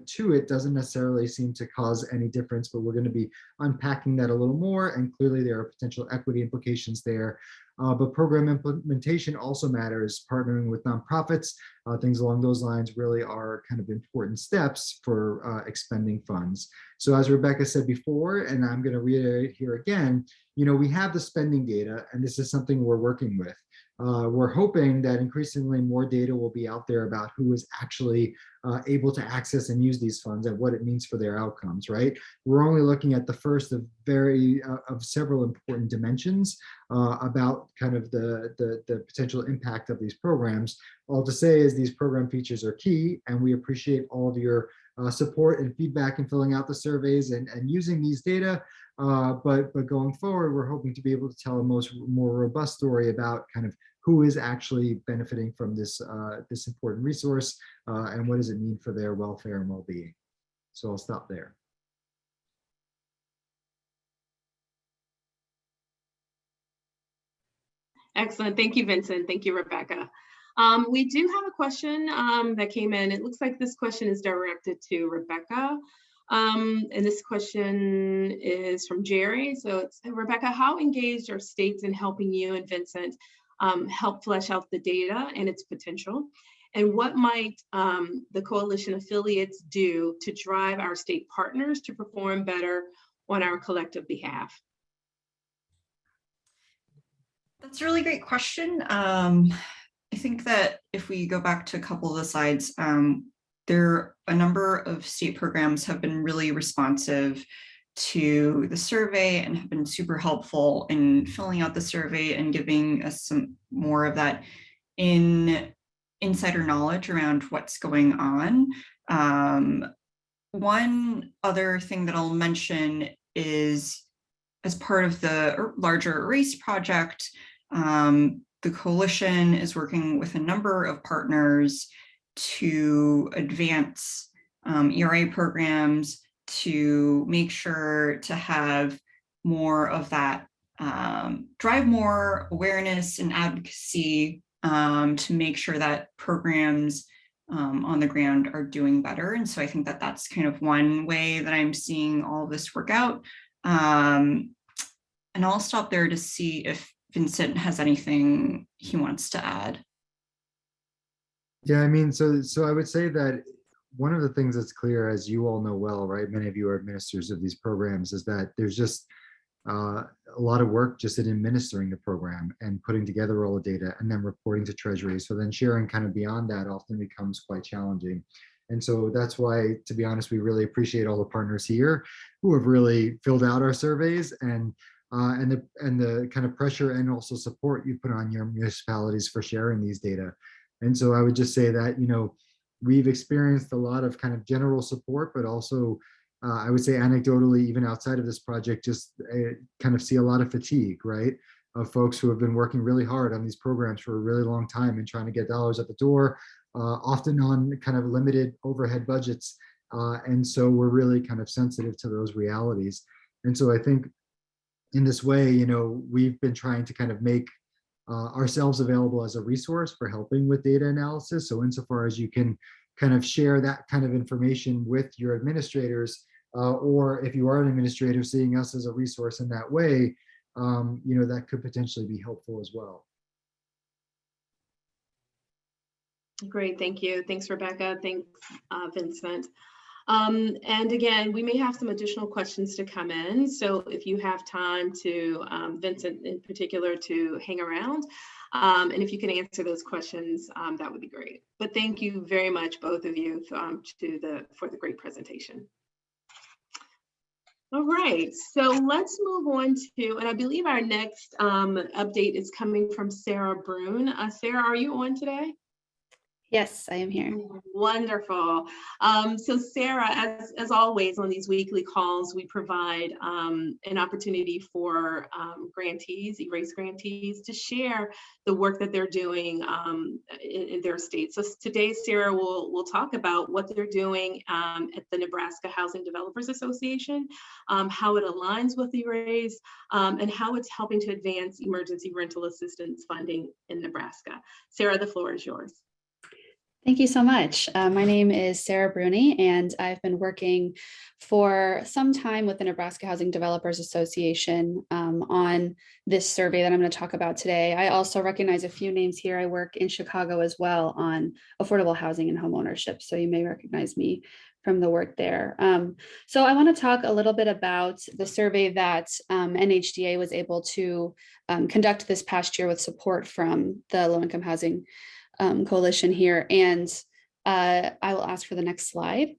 to it doesn't necessarily seem to cause any difference, but we're going to be unpacking that a little more, and clearly there are potential equity implications there. But program implementation also matters. Partnering with nonprofits, things along those lines really are kind of important steps for expending funds. So as Rebecca said before, and I'm going to reiterate here again, you know, we have the spending data, and this is something we're working with. We're hoping that increasingly more data will be out there about who is actually able to access and use these funds and what it means for their outcomes, right? We're only looking at the first of several important dimensions about kind of the potential impact of these programs. All to say is these program features are key, and we appreciate all of your support and feedback in filling out the surveys and using these data. But going forward, we're hoping to be able to tell a more robust story about kind of who is actually benefiting from this this important resource and what does it mean for their welfare and well-being. So I'll stop there. Excellent. Thank you, Vincent. Thank you, Rebecca. We do have a question that came in. It looks like this question is directed to Rebecca. And this question is from Jerry. So it's, Rebecca, how engaged are states in helping you and Vincent help flesh out the data and its potential? And what might the coalition affiliates do to drive our state partners to perform better on our collective behalf? That's a really great question. I think that if we go back to a couple of the slides, there are a number of state programs have been really responsive to the survey and have been super helpful in filling out the survey and giving us some more of that insider knowledge around what's going on. One other thing that I'll mention is, as part of the larger ERASE project, the coalition is working with a number of partners to advance ERA programs, to make sure to have more of that, drive more awareness and advocacy, to make sure that programs on the ground are doing better. And so I think that that's kind of one way that I'm seeing all of this work out. And I'll stop there to see if Vincent has anything he wants to add. Yeah, I mean, so I would say that one of the things that's clear, as you all know well, right, many of you are administrators of these programs, is that there's just a lot of work just in administering the program and putting together all the data and then reporting to Treasury. So then sharing kind of beyond that often becomes quite challenging. And so that's why, to be honest, we really appreciate all the partners here who have really filled out our surveys and the kind of pressure and also support you put on your municipalities for sharing these data. And so I would just say that, you know, we've experienced a lot of kind of general support, but also I would say anecdotally, even outside of this project, just kind of see a lot of fatigue, right? Of folks who have been working really hard on these programs for a really long time and trying to get dollars at the door, often on kind of limited overhead budgets. And so we're really kind of sensitive to those realities. And so I think in this way, you know, we've been trying to kind of make ourselves available as a resource for helping with data analysis. So insofar as you can kind of share that kind of information with your administrators, or if you are an administrator, seeing us as a resource in that way, you know, that could potentially be helpful as well. Great, thank you. Thanks, Rebecca. Thanks, Vincent. And again, we may have some additional questions to come in. So if you have time to, Vincent in particular, to hang around, and if you can answer those questions, that would be great. But thank you very much, both of you, for the great presentation. All right, so let's move on to, and I believe our next update is coming from Sarah Brune. Sarah, are you on today? Yes, I am here. Wonderful. So Sarah, as always on these weekly calls, we provide an opportunity for grantees, ERASE grantees, to share the work that they're doing in their state. So today, Sarah will talk about what they're doing at the Nebraska Housing Developers Association, how it aligns with ERASE, and how it's helping to advance emergency rental assistance funding in Nebraska. Sarah, the floor is yours. Thank you so much. My name is Sarah Bruni, and I've been working for some time with the Nebraska Housing Developers Association on this survey that I'm going to talk about today. I also recognize a few names here. I work in Chicago as well on affordable housing and home ownership, so you may recognize me from the work there. So I want to talk a little bit about the survey that NHDA was able to conduct this past year with support from the Low Income Housing Coalition here, and I will ask for the next slide.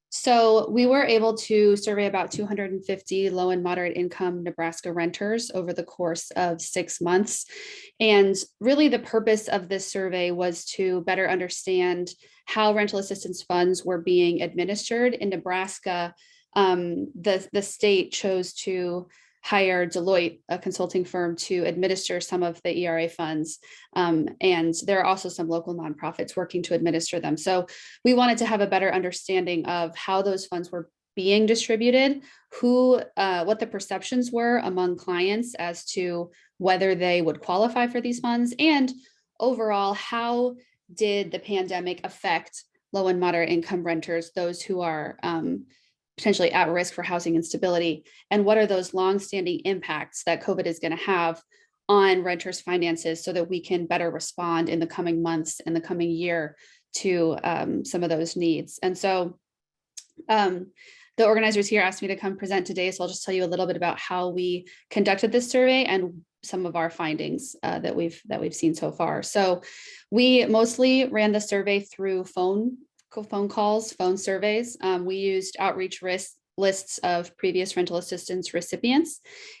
So we were able to survey about 250 low and moderate income Nebraska renters over the course of 6 months. And really the purpose of this survey was to better understand how rental assistance funds were being administered in Nebraska. The state chose to hire Deloitte, a consulting firm, to administer some of the ERA funds. And there are also some local nonprofits working to administer them. So we wanted to have a better understanding of how those funds were being distributed, what the perceptions were among clients as to whether they would qualify for these funds, and overall, how did the pandemic affect low and moderate income renters, those who are potentially at risk for housing instability, and what are those longstanding impacts that COVID is going to have on renters' finances so that we can better respond in the coming months and the coming year to some of those needs. And so the organizers here asked me to come present today, so I'll just tell you a little bit about how we conducted this survey and some of our findings that we've seen so far. So we mostly ran the survey through phone calls, phone surveys. We used outreach lists of previous rental assistance recipients.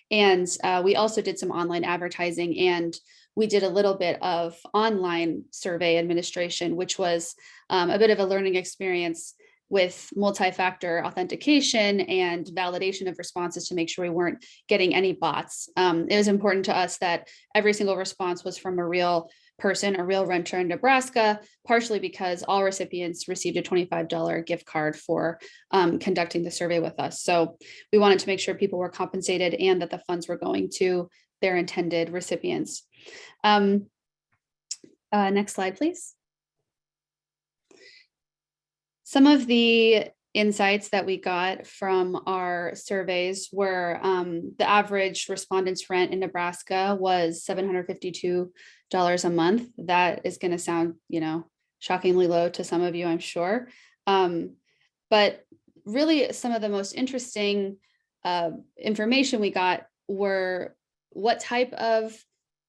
And we also did some online advertising, and we did a little bit of online survey administration, which was a bit of a learning experience with multi-factor authentication and validation of responses to make sure we weren't getting any bots. It was important to us that every single response was from a real person, a real renter in Nebraska, partially because all recipients received a $25 gift card for conducting the survey with us. So we wanted to make sure people were compensated and that the funds were going to their intended recipients. Next slide, please. Some of the insights that we got from our surveys were the average respondent's rent in Nebraska was $752 a month. That is going to sound, shockingly low to some of you, I'm sure. But really, some of the most interesting information we got were what type of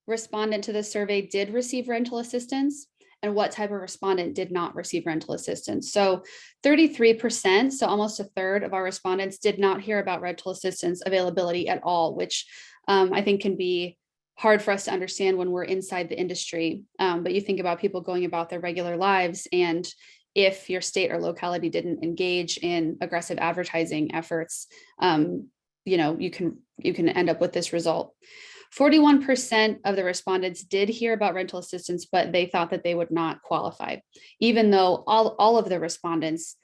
respondent to the survey did receive rental assistance and what type of respondent did not receive rental assistance. So 33%, so almost a third of our respondents did not hear about rental assistance availability at all, which I think can be hard for us to understand when we're inside the industry. But you think about people going about their regular lives, and if your state or locality didn't engage in aggressive advertising efforts, you can end up with this result. 41% of the respondents did hear about rental assistance, but they thought that they would not qualify, even though all of the respondents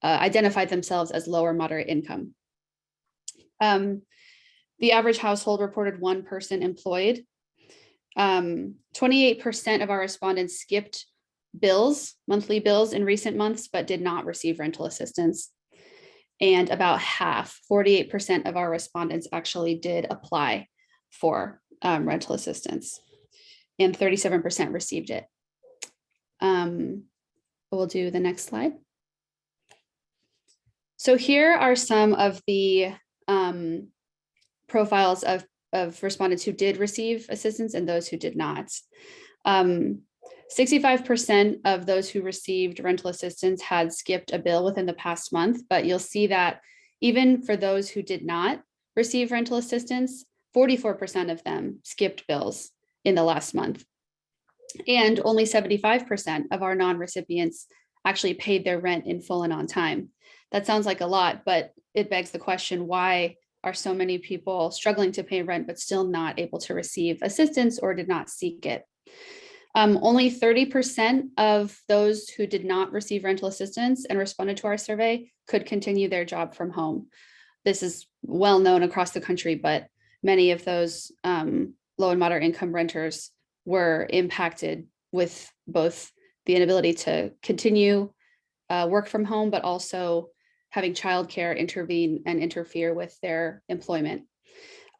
identified themselves as low or moderate income. The average household reported one person employed. 28% of our respondents skipped monthly bills in recent months, but did not receive rental assistance. And about half, 48% of our respondents actually did apply for rental assistance, and 37% received it. We'll do the next slide. So here are some of the profiles of respondents who did receive assistance and those who did not. 65% of those who received rental assistance had skipped a bill within the past month, but you'll see that even for those who did not receive rental assistance, 44% of them skipped bills in the last month. And only 75% of our non-recipients actually paid their rent in full and on time. That sounds like a lot, but it begs the question, why are so many people struggling to pay rent but still not able to receive assistance or did not seek it? Only 30% of those who did not receive rental assistance and responded to our survey could continue their job from home. This is well known across the country, but many of those low and moderate income renters were impacted with both the inability to continue work from home, but also having childcare intervene and interfere with their employment.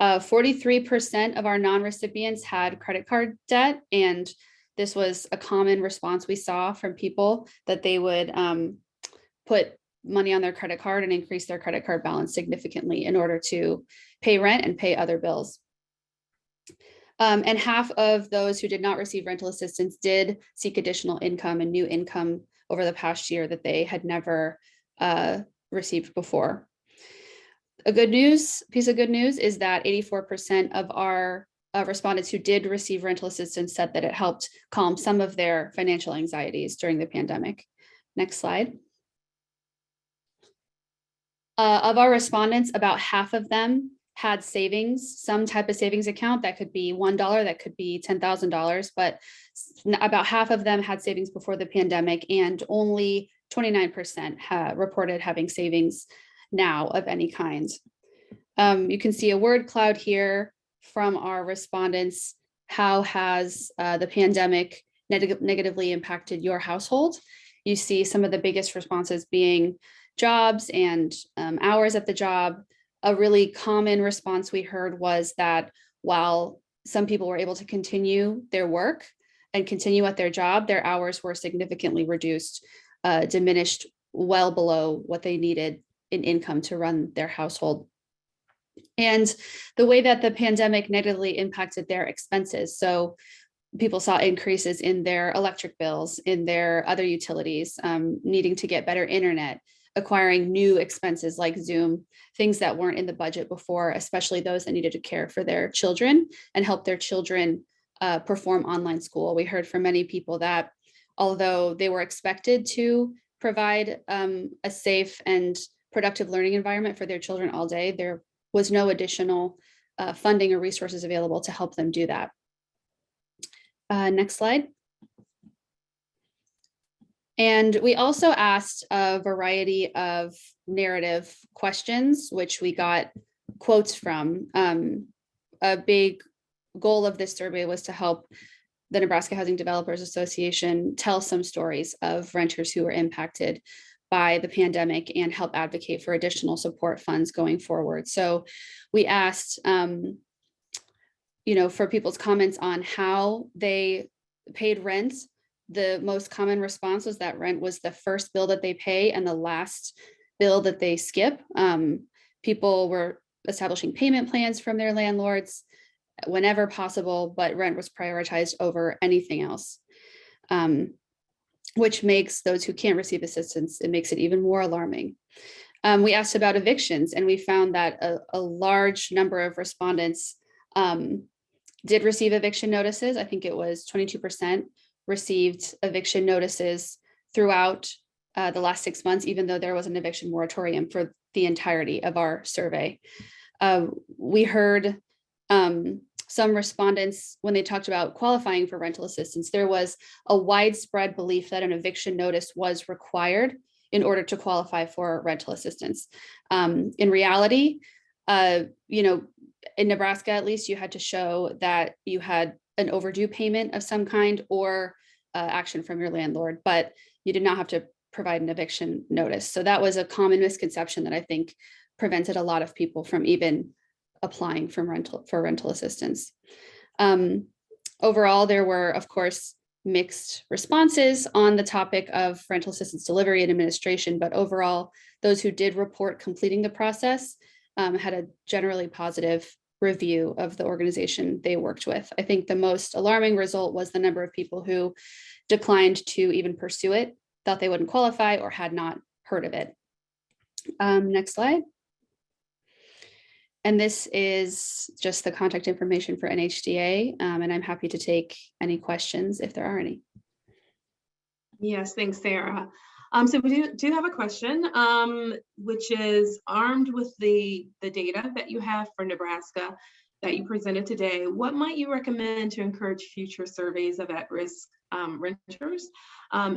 43% of our non-recipients had credit card debt, and this was a common response we saw from people, that they would put money on their credit card and increase their credit card balance significantly in order to pay rent and pay other bills. And half of those who did not receive rental assistance did seek additional income and new income over the past year that they had never received before. Piece of good news is that 84% of our respondents who did receive rental assistance said that it helped calm some of their financial anxieties during the pandemic. Next slide. Of our respondents, about half of them had savings, some type of savings account. That could be $1, that could be $10,000, but about half of them had savings before the pandemic, and only 29% reported having savings now of any kind. You can see a word cloud here from our respondents. How has the pandemic negatively impacted your household? You see some of the biggest responses being jobs and hours at the job. A really common response we heard was that while some people were able to continue their work and continue at their job, their hours were significantly reduced, diminished well below what they needed in income to run their household. And the way that the pandemic negatively impacted their expenses. So people saw increases in their electric bills, in their other utilities, needing to get better internet, acquiring new expenses like Zoom, things that weren't in the budget before, especially those that needed to care for their children and help their children perform online school. We heard from many people that although they were expected to provide a safe and productive learning environment for their children all day, there was no additional funding or resources available to help them do that. Next slide. And we also asked a variety of narrative questions, which we got quotes from. A big goal of this survey was to help the Nebraska Housing Developers Association tell some stories of renters who were impacted by the pandemic and help advocate for additional support funds going forward. So we asked, for people's comments on how they paid rent. The most common response was that rent was the first bill that they pay and the last bill that they skip. People were establishing payment plans from their landlords whenever possible, but rent was prioritized over anything else, which makes those who can't receive assistance, it makes it even more alarming. We asked about evictions, and we found that a large number of respondents did receive eviction notices. I think it was 22% received eviction notices throughout the last 6 months, even though there was an eviction moratorium for the entirety of our survey. We heard some respondents, when they talked about qualifying for rental assistance, there was a widespread belief that an eviction notice was required in order to qualify for rental assistance. In reality, in Nebraska, at least, you had to show that you had an overdue payment of some kind or action from your landlord, but you did not have to provide an eviction notice. So that was a common misconception that I think prevented a lot of people from even applying for rental assistance. Overall, there were, of course, mixed responses on the topic of rental assistance delivery and administration, but overall, those who did report completing the process had a generally positive review of the organization they worked with. I think the most alarming result was the number of people who declined to even pursue it, thought they wouldn't qualify, or had not heard of it. Next slide. And this is just the contact information for NHDA, and I'm happy to take any questions if there are any. Yes, thanks, Sarah. So we do have a question, which is, armed with the data that you have for Nebraska that you presented today, what might you recommend to encourage future surveys of at-risk renters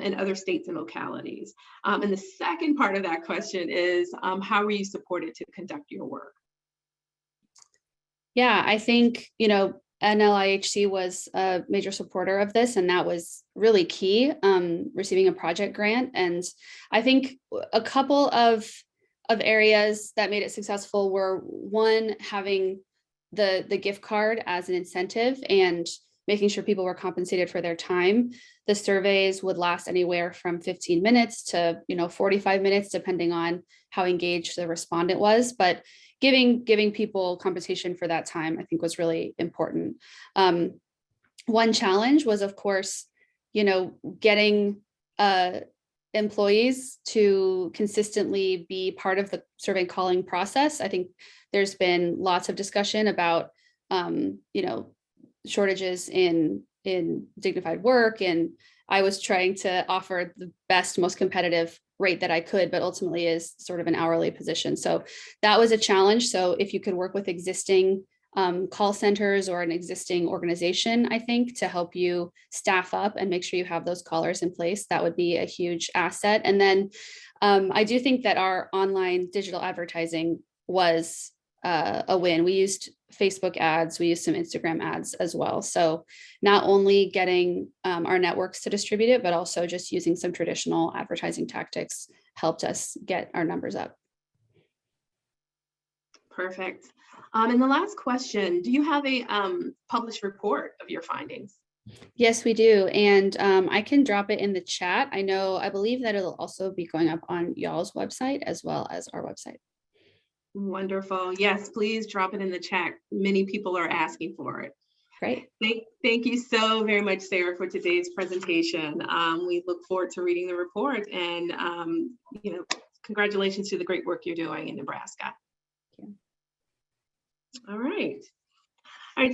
in other states and localities? And the second part of that question is, how were you supported to conduct your work? Yeah, I think, NLIHC was a major supporter of this, and that was really key, receiving a project grant. And I think a couple of areas that made it successful were, one, having the gift card as an incentive and making sure people were compensated for their time. The surveys would last anywhere from 15 minutes to 45 minutes, depending on how engaged the respondent was. But giving people compensation for that time, I think, was really important. One challenge was, of course, getting employees to consistently be part of the survey calling process. I think there's been lots of discussion about, shortages in dignified work, and I was trying to offer the best, most competitive rate that I could, but ultimately is sort of an hourly position. So that was a challenge. So if you could work with existing call centers or an existing organization, I think, to help you staff up and make sure you have those callers in place, that would be a huge asset. And then I do think that our online digital advertising was a win. We used Facebook ads, we used some Instagram ads as well. So not only getting our networks to distribute it, but also just using some traditional advertising tactics helped us get our numbers up. Perfect. And the last question, do you have a published report of your findings? Yes, we do. And I can drop it in the chat. I believe that it'll also be going up on y'all's website as well as our website. Wonderful. Yes, please drop it in the chat. Many people are asking for it. Great. Thank you so very much, Sarah, for today's presentation. We look forward to reading the report, and congratulations to the great work you're doing in Nebraska. Thank you. All right.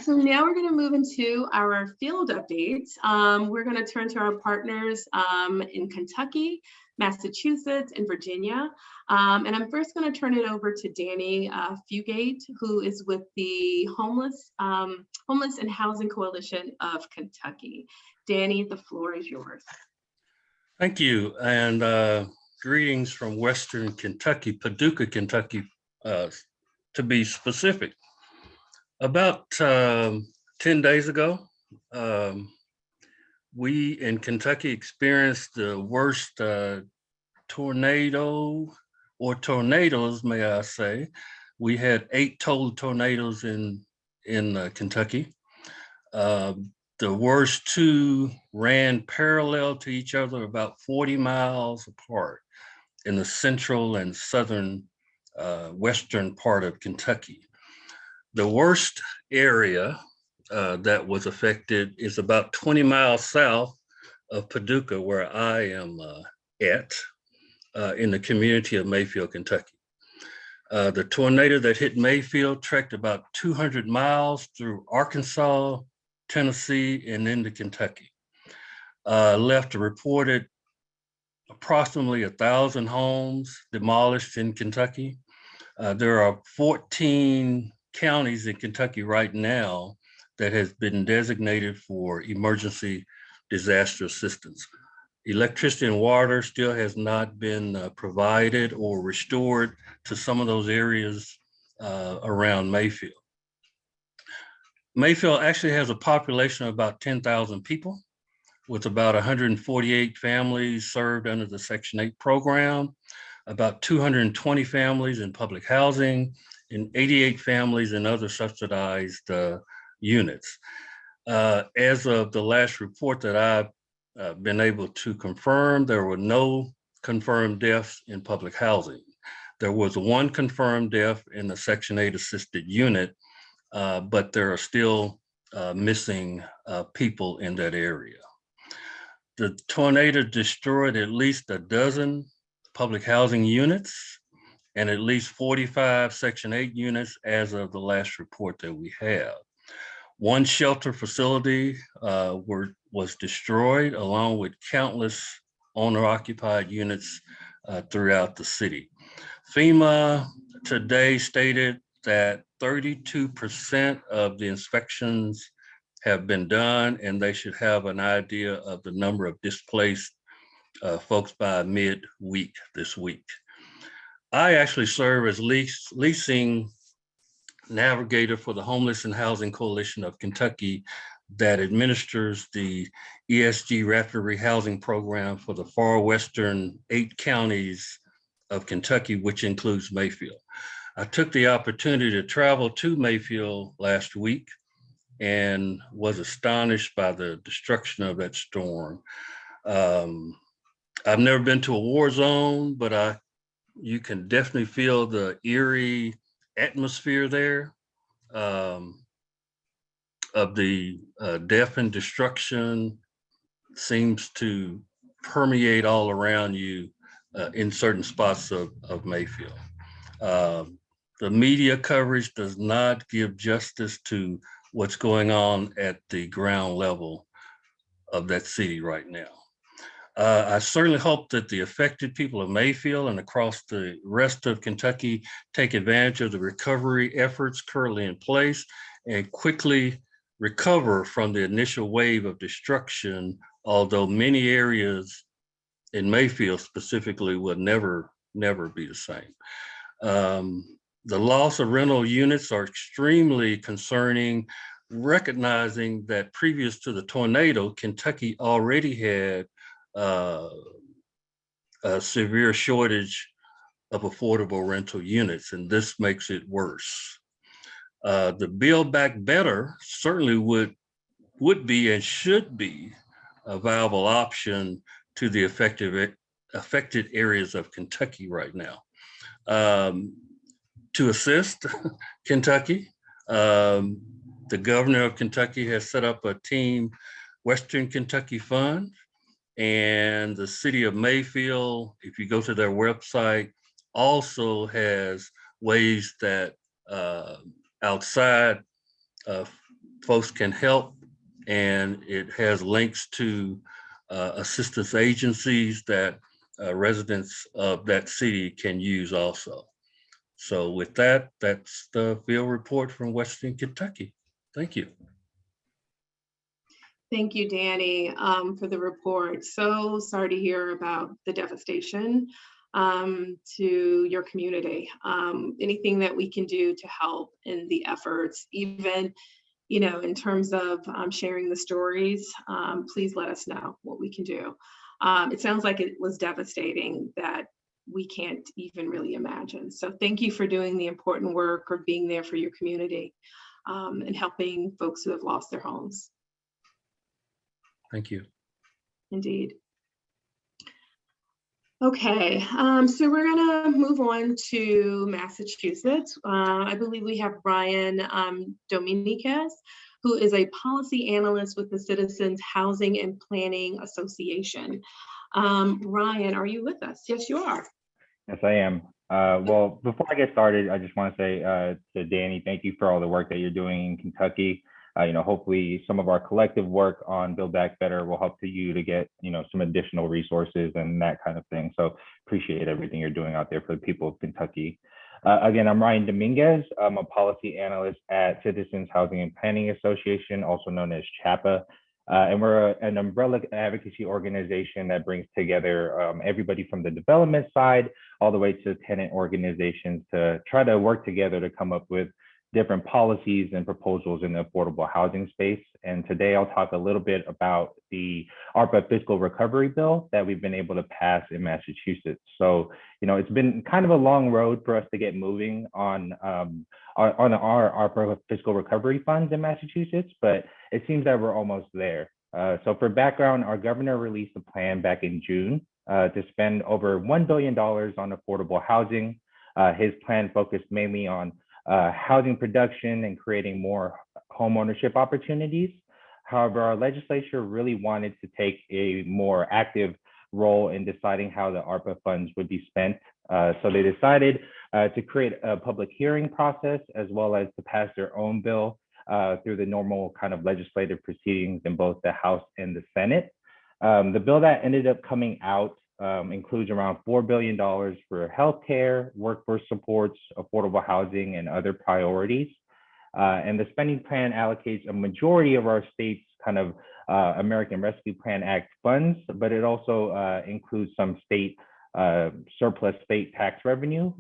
So now we're going to move into our field updates. We're going to turn to our partners in Kentucky, Massachusetts, and Virginia. And I'm first going to turn it over to Danny Fugate, who is with the Homeless and Housing Coalition of Kentucky. Danny, the floor is yours. Thank you, and greetings from Western Kentucky, Paducah, Kentucky, to be specific. About 10 days ago, we in Kentucky experienced the worst tornado or tornadoes, may I say. We had 8 total tornadoes in Kentucky. The worst 2 ran parallel to each other about 40 miles apart in the central and southern western part of Kentucky. The worst area that was affected is about 20 miles south of Paducah, where I am at, in the community of Mayfield, Kentucky. The tornado that hit Mayfield trekked about 200 miles through Arkansas, Tennessee, and into Kentucky. Left a reported approximately 1,000 homes demolished in Kentucky. There are 14 counties in Kentucky right now that has been designated for emergency disaster assistance. Electricity and water still has not been provided or restored to some of those areas around Mayfield. Mayfield actually has a population of about 10,000 people, with about 148 families served under the Section 8 program, about 220 families in public housing, and 88 families in other subsidized units. As of the last report that I've been able to confirm, there were no confirmed deaths in public housing. There was 1 confirmed death in the Section 8 assisted unit, but there are still missing people in that area. The tornado destroyed at least 12 public housing units and at least 45 Section 8 units as of the last report that we have. 1 shelter facility was destroyed, along with countless owner-occupied units throughout the city. FEMA today stated that 32% of the inspections have been done, and they should have an idea of the number of displaced folks by mid-week this week. I actually serve as leasing navigator for the Homeless and Housing Coalition of Kentucky that administers the ESG Rapid Rehousing Program for the far western 8 counties of Kentucky, which includes Mayfield. I took the opportunity to travel to Mayfield last week and was astonished by the destruction of that storm. I've never been to a war zone, but you can definitely feel the eerie atmosphere there of the death and destruction seems to permeate all around you in certain spots of Mayfield. The media coverage does not give justice to what's going on at the ground level of that city right now. I certainly hope that the affected people of Mayfield and across the rest of Kentucky take advantage of the recovery efforts currently in place and quickly recover from the initial wave of destruction, although many areas in Mayfield specifically will never be the same. The loss of rental units are extremely concerning, recognizing that previous to the tornado, Kentucky already had a severe shortage of affordable rental units, and this makes it worse. The Build Back Better certainly would be and should be a viable option to the affected areas of Kentucky right now. To assist Kentucky, the governor of Kentucky has set up a Team Western Kentucky Fund, and the city of Mayfield, if you go to their website, also has ways that outside folks can help, and it has links to assistance agencies that residents of that city can use also. So with that, that's the field report from Western Kentucky. Thank you. Thank you, Danny, for the report. So sorry to hear about the devastation to your community. Anything that we can do to help in the efforts, even in terms of sharing the stories, please let us know what we can do. it sounds like it was devastating that we can't even really imagine. So thank you for doing the important work or being there for your community and helping folks who have lost their homes. Thank you. Indeed. Okay, so we're gonna move on to Massachusetts. I believe we have Ryan Dominguez, who is a policy analyst with the Citizens Housing and Planning Association. Ryan, are you with us? Yes, you are. Yes, I am. Well, before I get started, I just want to say to Danny, thank you for all the work that you're doing in Kentucky. Hopefully some of our collective work on Build Back Better will help you to get, some additional resources and that kind of thing. So appreciate everything you're doing out there for the people of Kentucky. Again, I'm Ryan Dominguez. I'm a policy analyst at Citizens Housing and Planning Association, also known as CHAPA. And we're an umbrella advocacy organization that brings together everybody from the development side all the way to tenant organizations to try to work together to come up with different policies and proposals in the affordable housing space. And today I'll talk a little bit about the ARPA fiscal recovery bill that we've been able to pass in Massachusetts. So, it's been kind of a long road for us to get moving on our ARPA fiscal recovery funds in Massachusetts, but it seems that we're almost there. So for background, our governor released a plan back in June to spend over $1 billion on affordable housing. His plan focused mainly on housing production and creating more home ownership opportunities. However, our legislature really wanted to take a more active role in deciding how the ARPA funds would be spent. So they decided to create a public hearing process as well as to pass their own bill through the normal kind of legislative proceedings in both the House and the Senate. The bill that ended up coming out includes around $4 billion for healthcare, workforce supports, affordable housing, and other priorities. And the spending plan allocates a majority of our state's kind of American Rescue Plan Act funds, but it also includes some state surplus state tax revenue.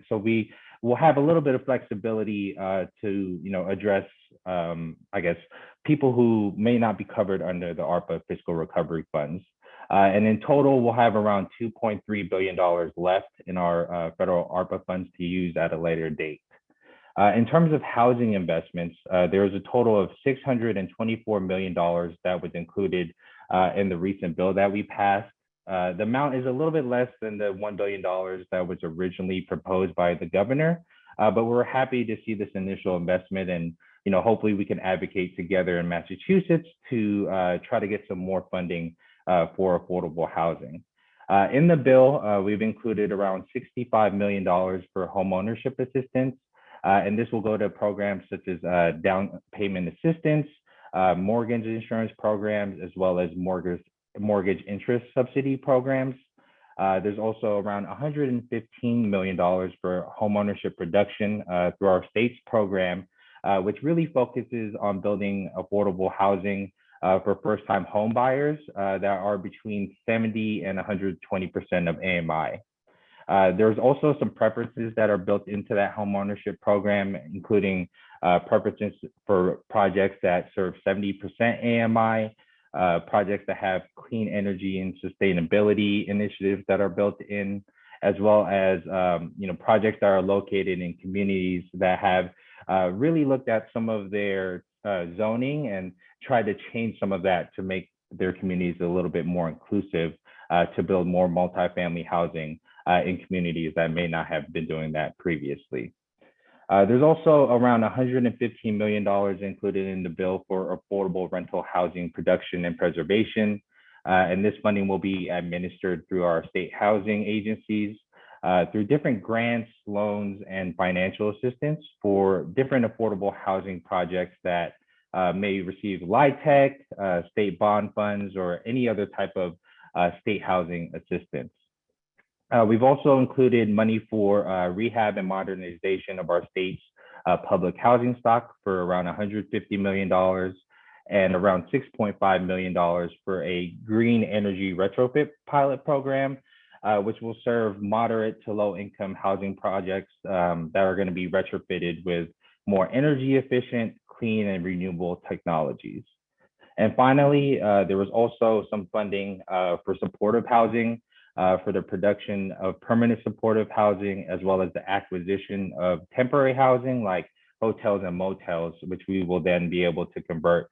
So we will have a little bit of flexibility to address, I guess, people who may not be covered under the ARPA fiscal recovery funds. And in total, we'll have around $2.3 billion left in our federal ARPA funds to use at a later date. In terms of housing investments, there was a total of $624 million that was included in the recent bill that we passed. The amount is a little bit less than the $1 billion that was originally proposed by the governor, but we're happy to see this initial investment, and hopefully we can advocate together in Massachusetts to try to get some more funding for affordable housing. In the bill, we've included around $65 million for home ownership assistance, and this will go to programs such as down payment assistance, mortgage insurance programs, as well as mortgage interest subsidy programs. There's also around $115 million for homeownership production through our state's program, which really focuses on building affordable housing for first-time home buyers that are between 70 and 120% of AMI. There's also some preferences that are built into that homeownership program, including preferences for projects that serve 70% AMI, projects that have clean energy and sustainability initiatives that are built in, as well as projects that are located in communities that have really looked at some of their zoning and tried to change some of that to make their communities a little bit more inclusive, to build more multifamily housing in communities that may not have been doing that previously. There's also around $115 million included in the bill for affordable rental housing production and preservation. And this funding will be administered through our state housing agencies through different grants, loans, and financial assistance for different affordable housing projects that may receive LIHTC, state bond funds, or any other type of state housing assistance. We've also included money for rehab and modernization of our state's public housing stock for around $150 million and around $6.5 million for a green energy retrofit pilot program, which will serve moderate to low income housing projects that are going to be retrofitted with more energy efficient, clean, and renewable technologies. And finally, there was also some funding for supportive housing, for the production of permanent supportive housing, as well as the acquisition of temporary housing like hotels and motels, which we will then be able to convert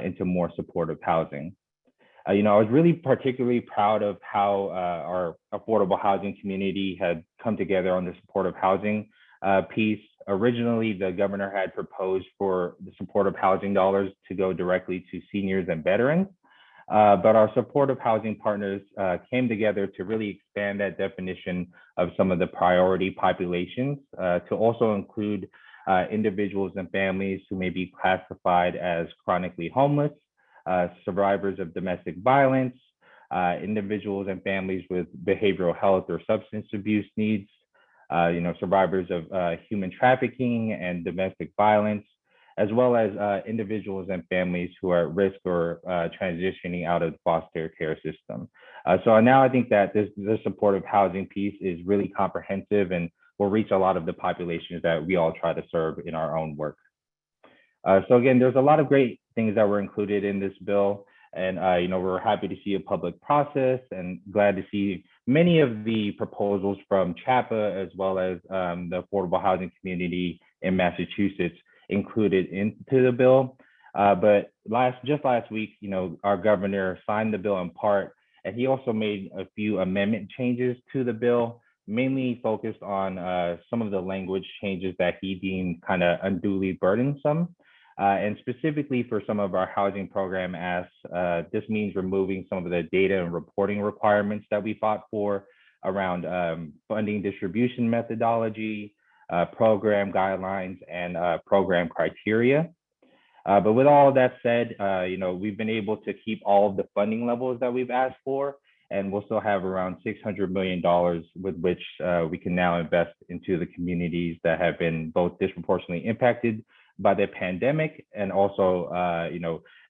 into more supportive housing. I was really particularly proud of how our affordable housing community had come together on the supportive housing piece. Originally, the governor had proposed for the supportive housing dollars to go directly to seniors and veterans. But our supportive housing partners came together to really expand that definition of some of the priority populations to also include individuals and families who may be classified as chronically homeless, survivors of domestic violence, individuals and families with behavioral health or substance abuse needs, survivors of human trafficking and domestic violence, as well as individuals and families who are at risk or transitioning out of the foster care system. So now I think that this supportive housing piece is really comprehensive and will reach a lot of the populations that we all try to serve in our own work. So again, there's a lot of great things that were included in this bill. And we're happy to see a public process and glad to see many of the proposals from CHAPA as well as the affordable housing community in Massachusetts included into the bill. But just last week, our governor signed the bill in part, and he also made a few amendment changes to the bill, mainly focused on some of the language changes that he deemed kind of unduly burdensome. And specifically for some of our housing program asks, this means removing some of the data and reporting requirements that we fought for around funding distribution methodology, program guidelines, and program criteria. But with all of that said, we've been able to keep all of the funding levels that we've asked for, and we'll still have around $600 million with which we can now invest into the communities that have been both disproportionately impacted by the pandemic, and also,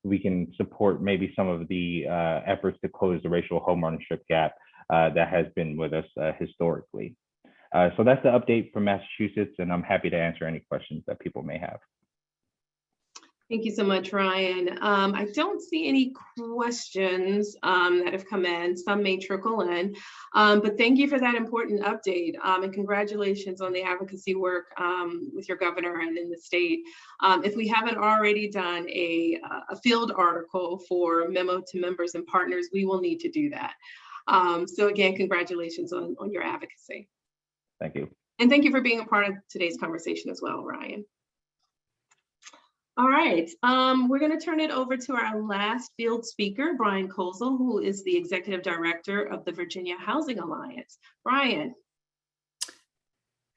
we can support maybe some of the efforts to close the racial homeownership gap that has been with us historically. So that's the update from Massachusetts, and I'm happy to answer any questions that people may have. Thank you so much, Ryan. I don't see any questions that have come in. Some may trickle in, but thank you for that important update. And congratulations on the advocacy work with your governor and in the state. If we haven't already done a field article for memo to members and partners, we will need to do that. So again, congratulations on your advocacy. Thank you. And thank you for being a part of today's conversation as well, Ryan. All right, we're going to turn it over to our last field speaker, Brian Kozil, who is the Executive Director of the Virginia Housing Alliance. Brian.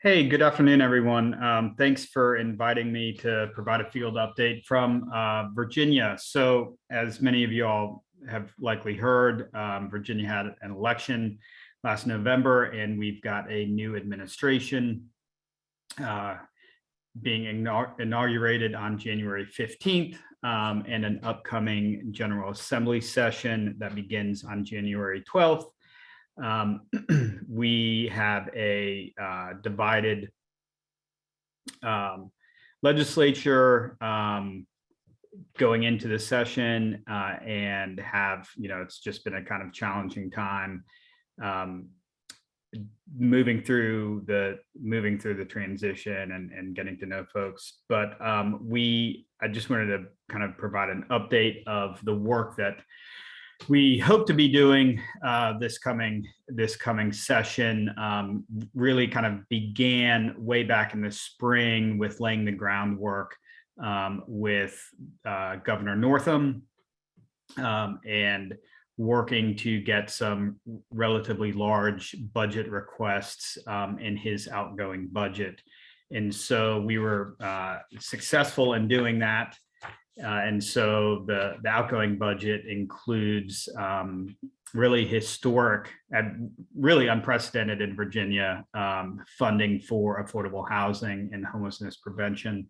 Hey, good afternoon, everyone. Thanks for inviting me to provide a field update from Virginia. So as many of you all have likely heard, Virginia had an election last November, and we've got a new administration being inaugurated on January 15th, and an upcoming General Assembly session that begins on January 12th. We have a divided legislature going into the session, and have, it's just been a kind of challenging time moving through the transition and getting to know folks. But I just wanted to kind of provide an update of the work that we hope to be doing this coming session. Really kind of began way back in the spring with laying the groundwork with Governor Northam, and working to get some relatively large budget requests in his outgoing budget. And so we were successful in doing that. And so the outgoing budget includes really historic and really unprecedented in Virginia funding for affordable housing and homelessness prevention.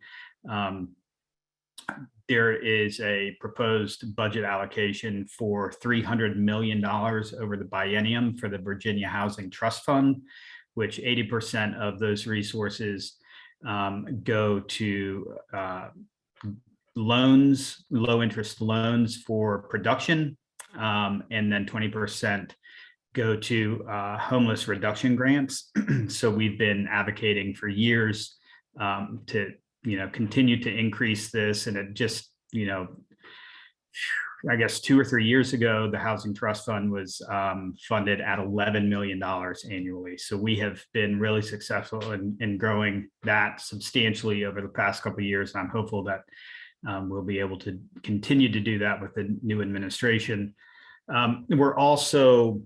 There is a proposed budget allocation for $300 million over the biennium for the Virginia Housing Trust Fund, which 80% of those resources go to loans, low interest loans for production, and then 20% go to homeless reduction grants. So we've been advocating for years to continue to increase this, and it just I guess 2 or 3 years ago, the Housing Trust Fund was funded at $11 million annually. So we have been really successful in growing that substantially over the past couple of years. I'm hopeful that we'll be able to continue to do that with the new administration. We're also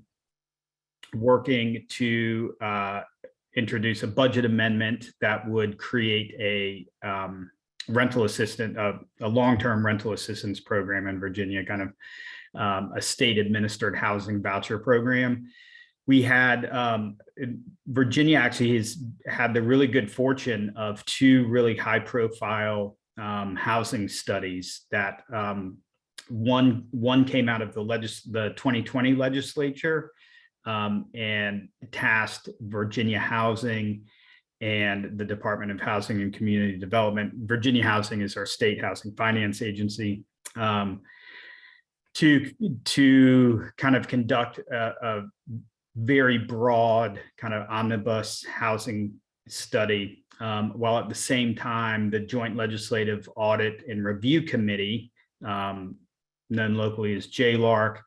working to introduce a budget amendment that would create a rental assistant, a long-term rental assistance program in Virginia, kind of a state administered housing voucher program. We had, Virginia actually has had the really good fortune of 2 really high profile housing studies that one came out of the 2020 legislature and tasked Virginia Housing and the Department of Housing and Community Development. Virginia Housing is our state housing finance agency, to kind of conduct a very broad kind of omnibus housing study, while at the same time the Joint Legislative Audit and Review Committee, known locally as JLARC,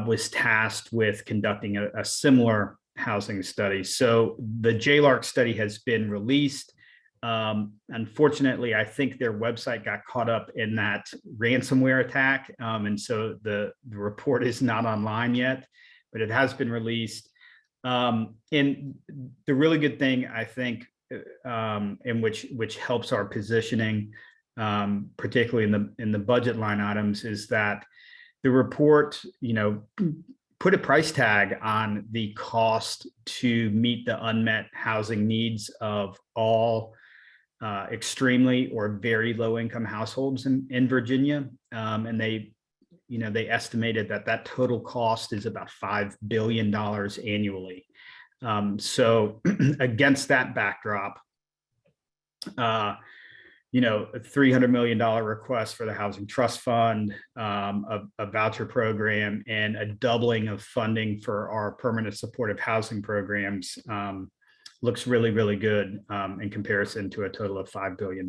was tasked with conducting a similar housing study. So the JLARC study has been released. Unfortunately, I think their website got caught up in that ransomware attack. And so the report is not online yet, but it has been released. And the really good thing, I think, in which helps our positioning, particularly in the budget line items, is that the report, put a price tag on the cost to meet the unmet housing needs of all extremely or very low income households in Virginia. And they estimated that total cost is about $5 billion annually. So against that backdrop, a $300 million request for the Housing Trust Fund, a voucher program, and a doubling of funding for our permanent supportive housing programs looks really, really good in comparison to a total of $5 billion.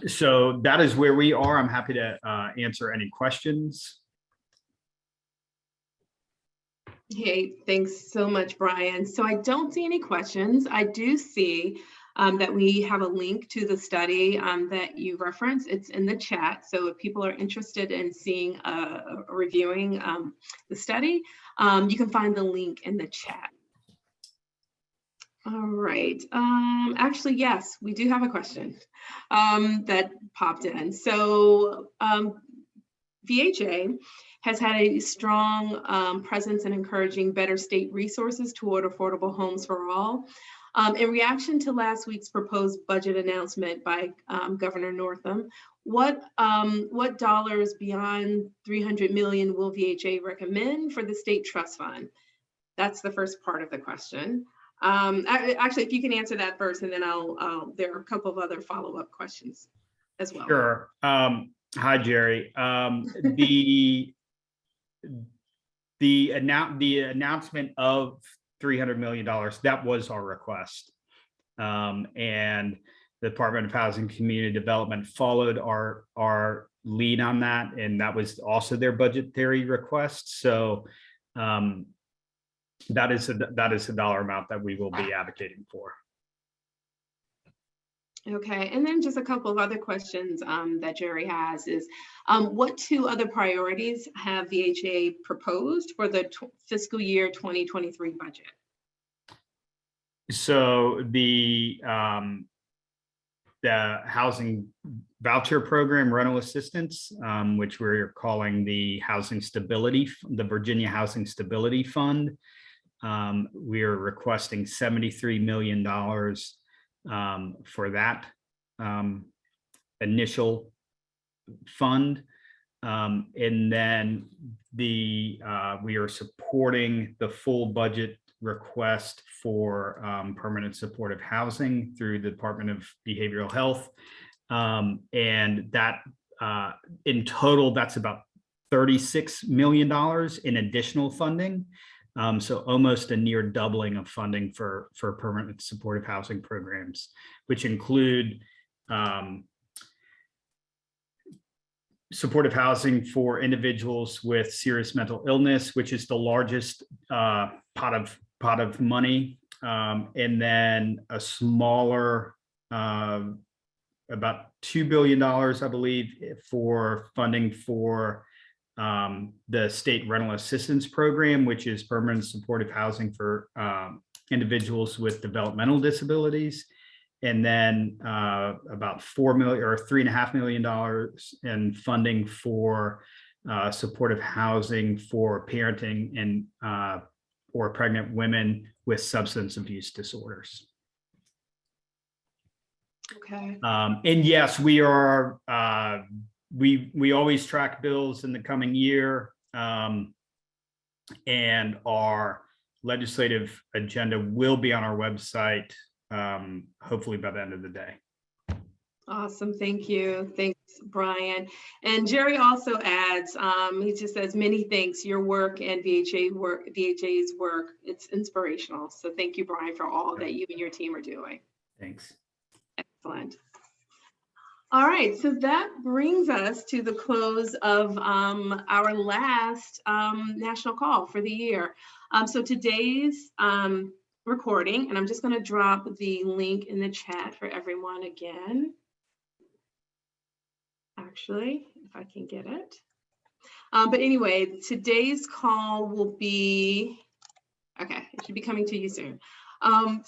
So that is where we are. I'm happy to answer any questions. Hey, thanks so much, Brian. So I don't see any questions. I do see that we have a link to the study that you referenced. It's in the chat. So if people are interested in seeing reviewing the study, you can find the link in the chat. All right. Actually, yes, we do have a question that popped in. So VHA has had a strong presence in encouraging better state resources toward affordable homes for all. In reaction to last week's proposed budget announcement by Governor Northam, what dollars beyond $300 million will VHA recommend for the state trust fund? That's the first part of the question. Actually, if you can answer that first, and then there are a couple of other follow-up questions as well. Sure. Hi, Jerry. The announcement of $300 million, that was our request. And the Department of Housing and Community Development followed our lead on that, and that was also their budgetary request. So that is a dollar amount that we will be advocating for. Okay, and then just a couple of other questions that Jerry has is, what 2 other priorities have VHA proposed for the fiscal year 2023 budget? So the housing voucher program rental assistance, which we're calling the Virginia Housing Stability Fund. We are requesting $73 million for that initial fund. And then we are supporting the full budget request for permanent supportive housing through the Department of Behavioral Health. And that in total, that's about $36 million in additional funding. So almost a near doubling of funding for permanent supportive housing programs, which include supportive housing for individuals with serious mental illness, which is the largest pot of money, and then a smaller about $2 billion, I believe, for funding for the state rental assistance program, which is permanent supportive housing for individuals with developmental disabilities. And then about $4 million or $3.5 million in funding for supportive housing for parenting and or pregnant women with substance abuse disorders. Okay. And yes, we are. We always track bills in the coming year, and our legislative agenda will be on our website, hopefully by the end of the day. Awesome. Thank you. Thanks, Brian. And Jerry also adds, he just says, many thanks, your work and VHA's work. It's inspirational. So thank you, Brian, for all that you and your team are doing. Thanks. Excellent. All right, so that brings us to the close of our last national call for the year. So today's recording, and I'm just going to drop the link in the chat for everyone again. Actually, if I can get it. But anyway, today's call will be, okay, it should be coming to you soon.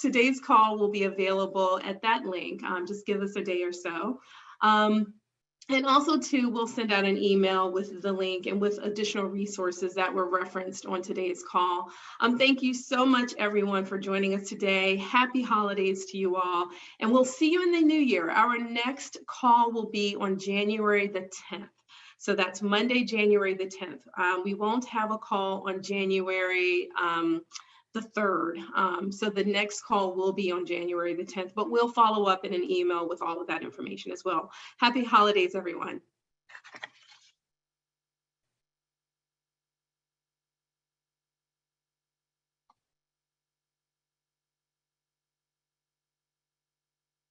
Today's call will be available at that link. Just give us a day or so. And also too, we'll send out an email with the link and with additional resources that were referenced on today's call. Thank you so much, everyone, for joining us today. Happy holidays to you all. And we'll see you in the new year. Our next call will be on January the 10th. So that's Monday, January the 10th. We won't have a call on January the 3rd. So the next call will be on January the 10th, but we'll follow up in an email with all of that information as well. Happy holidays, everyone.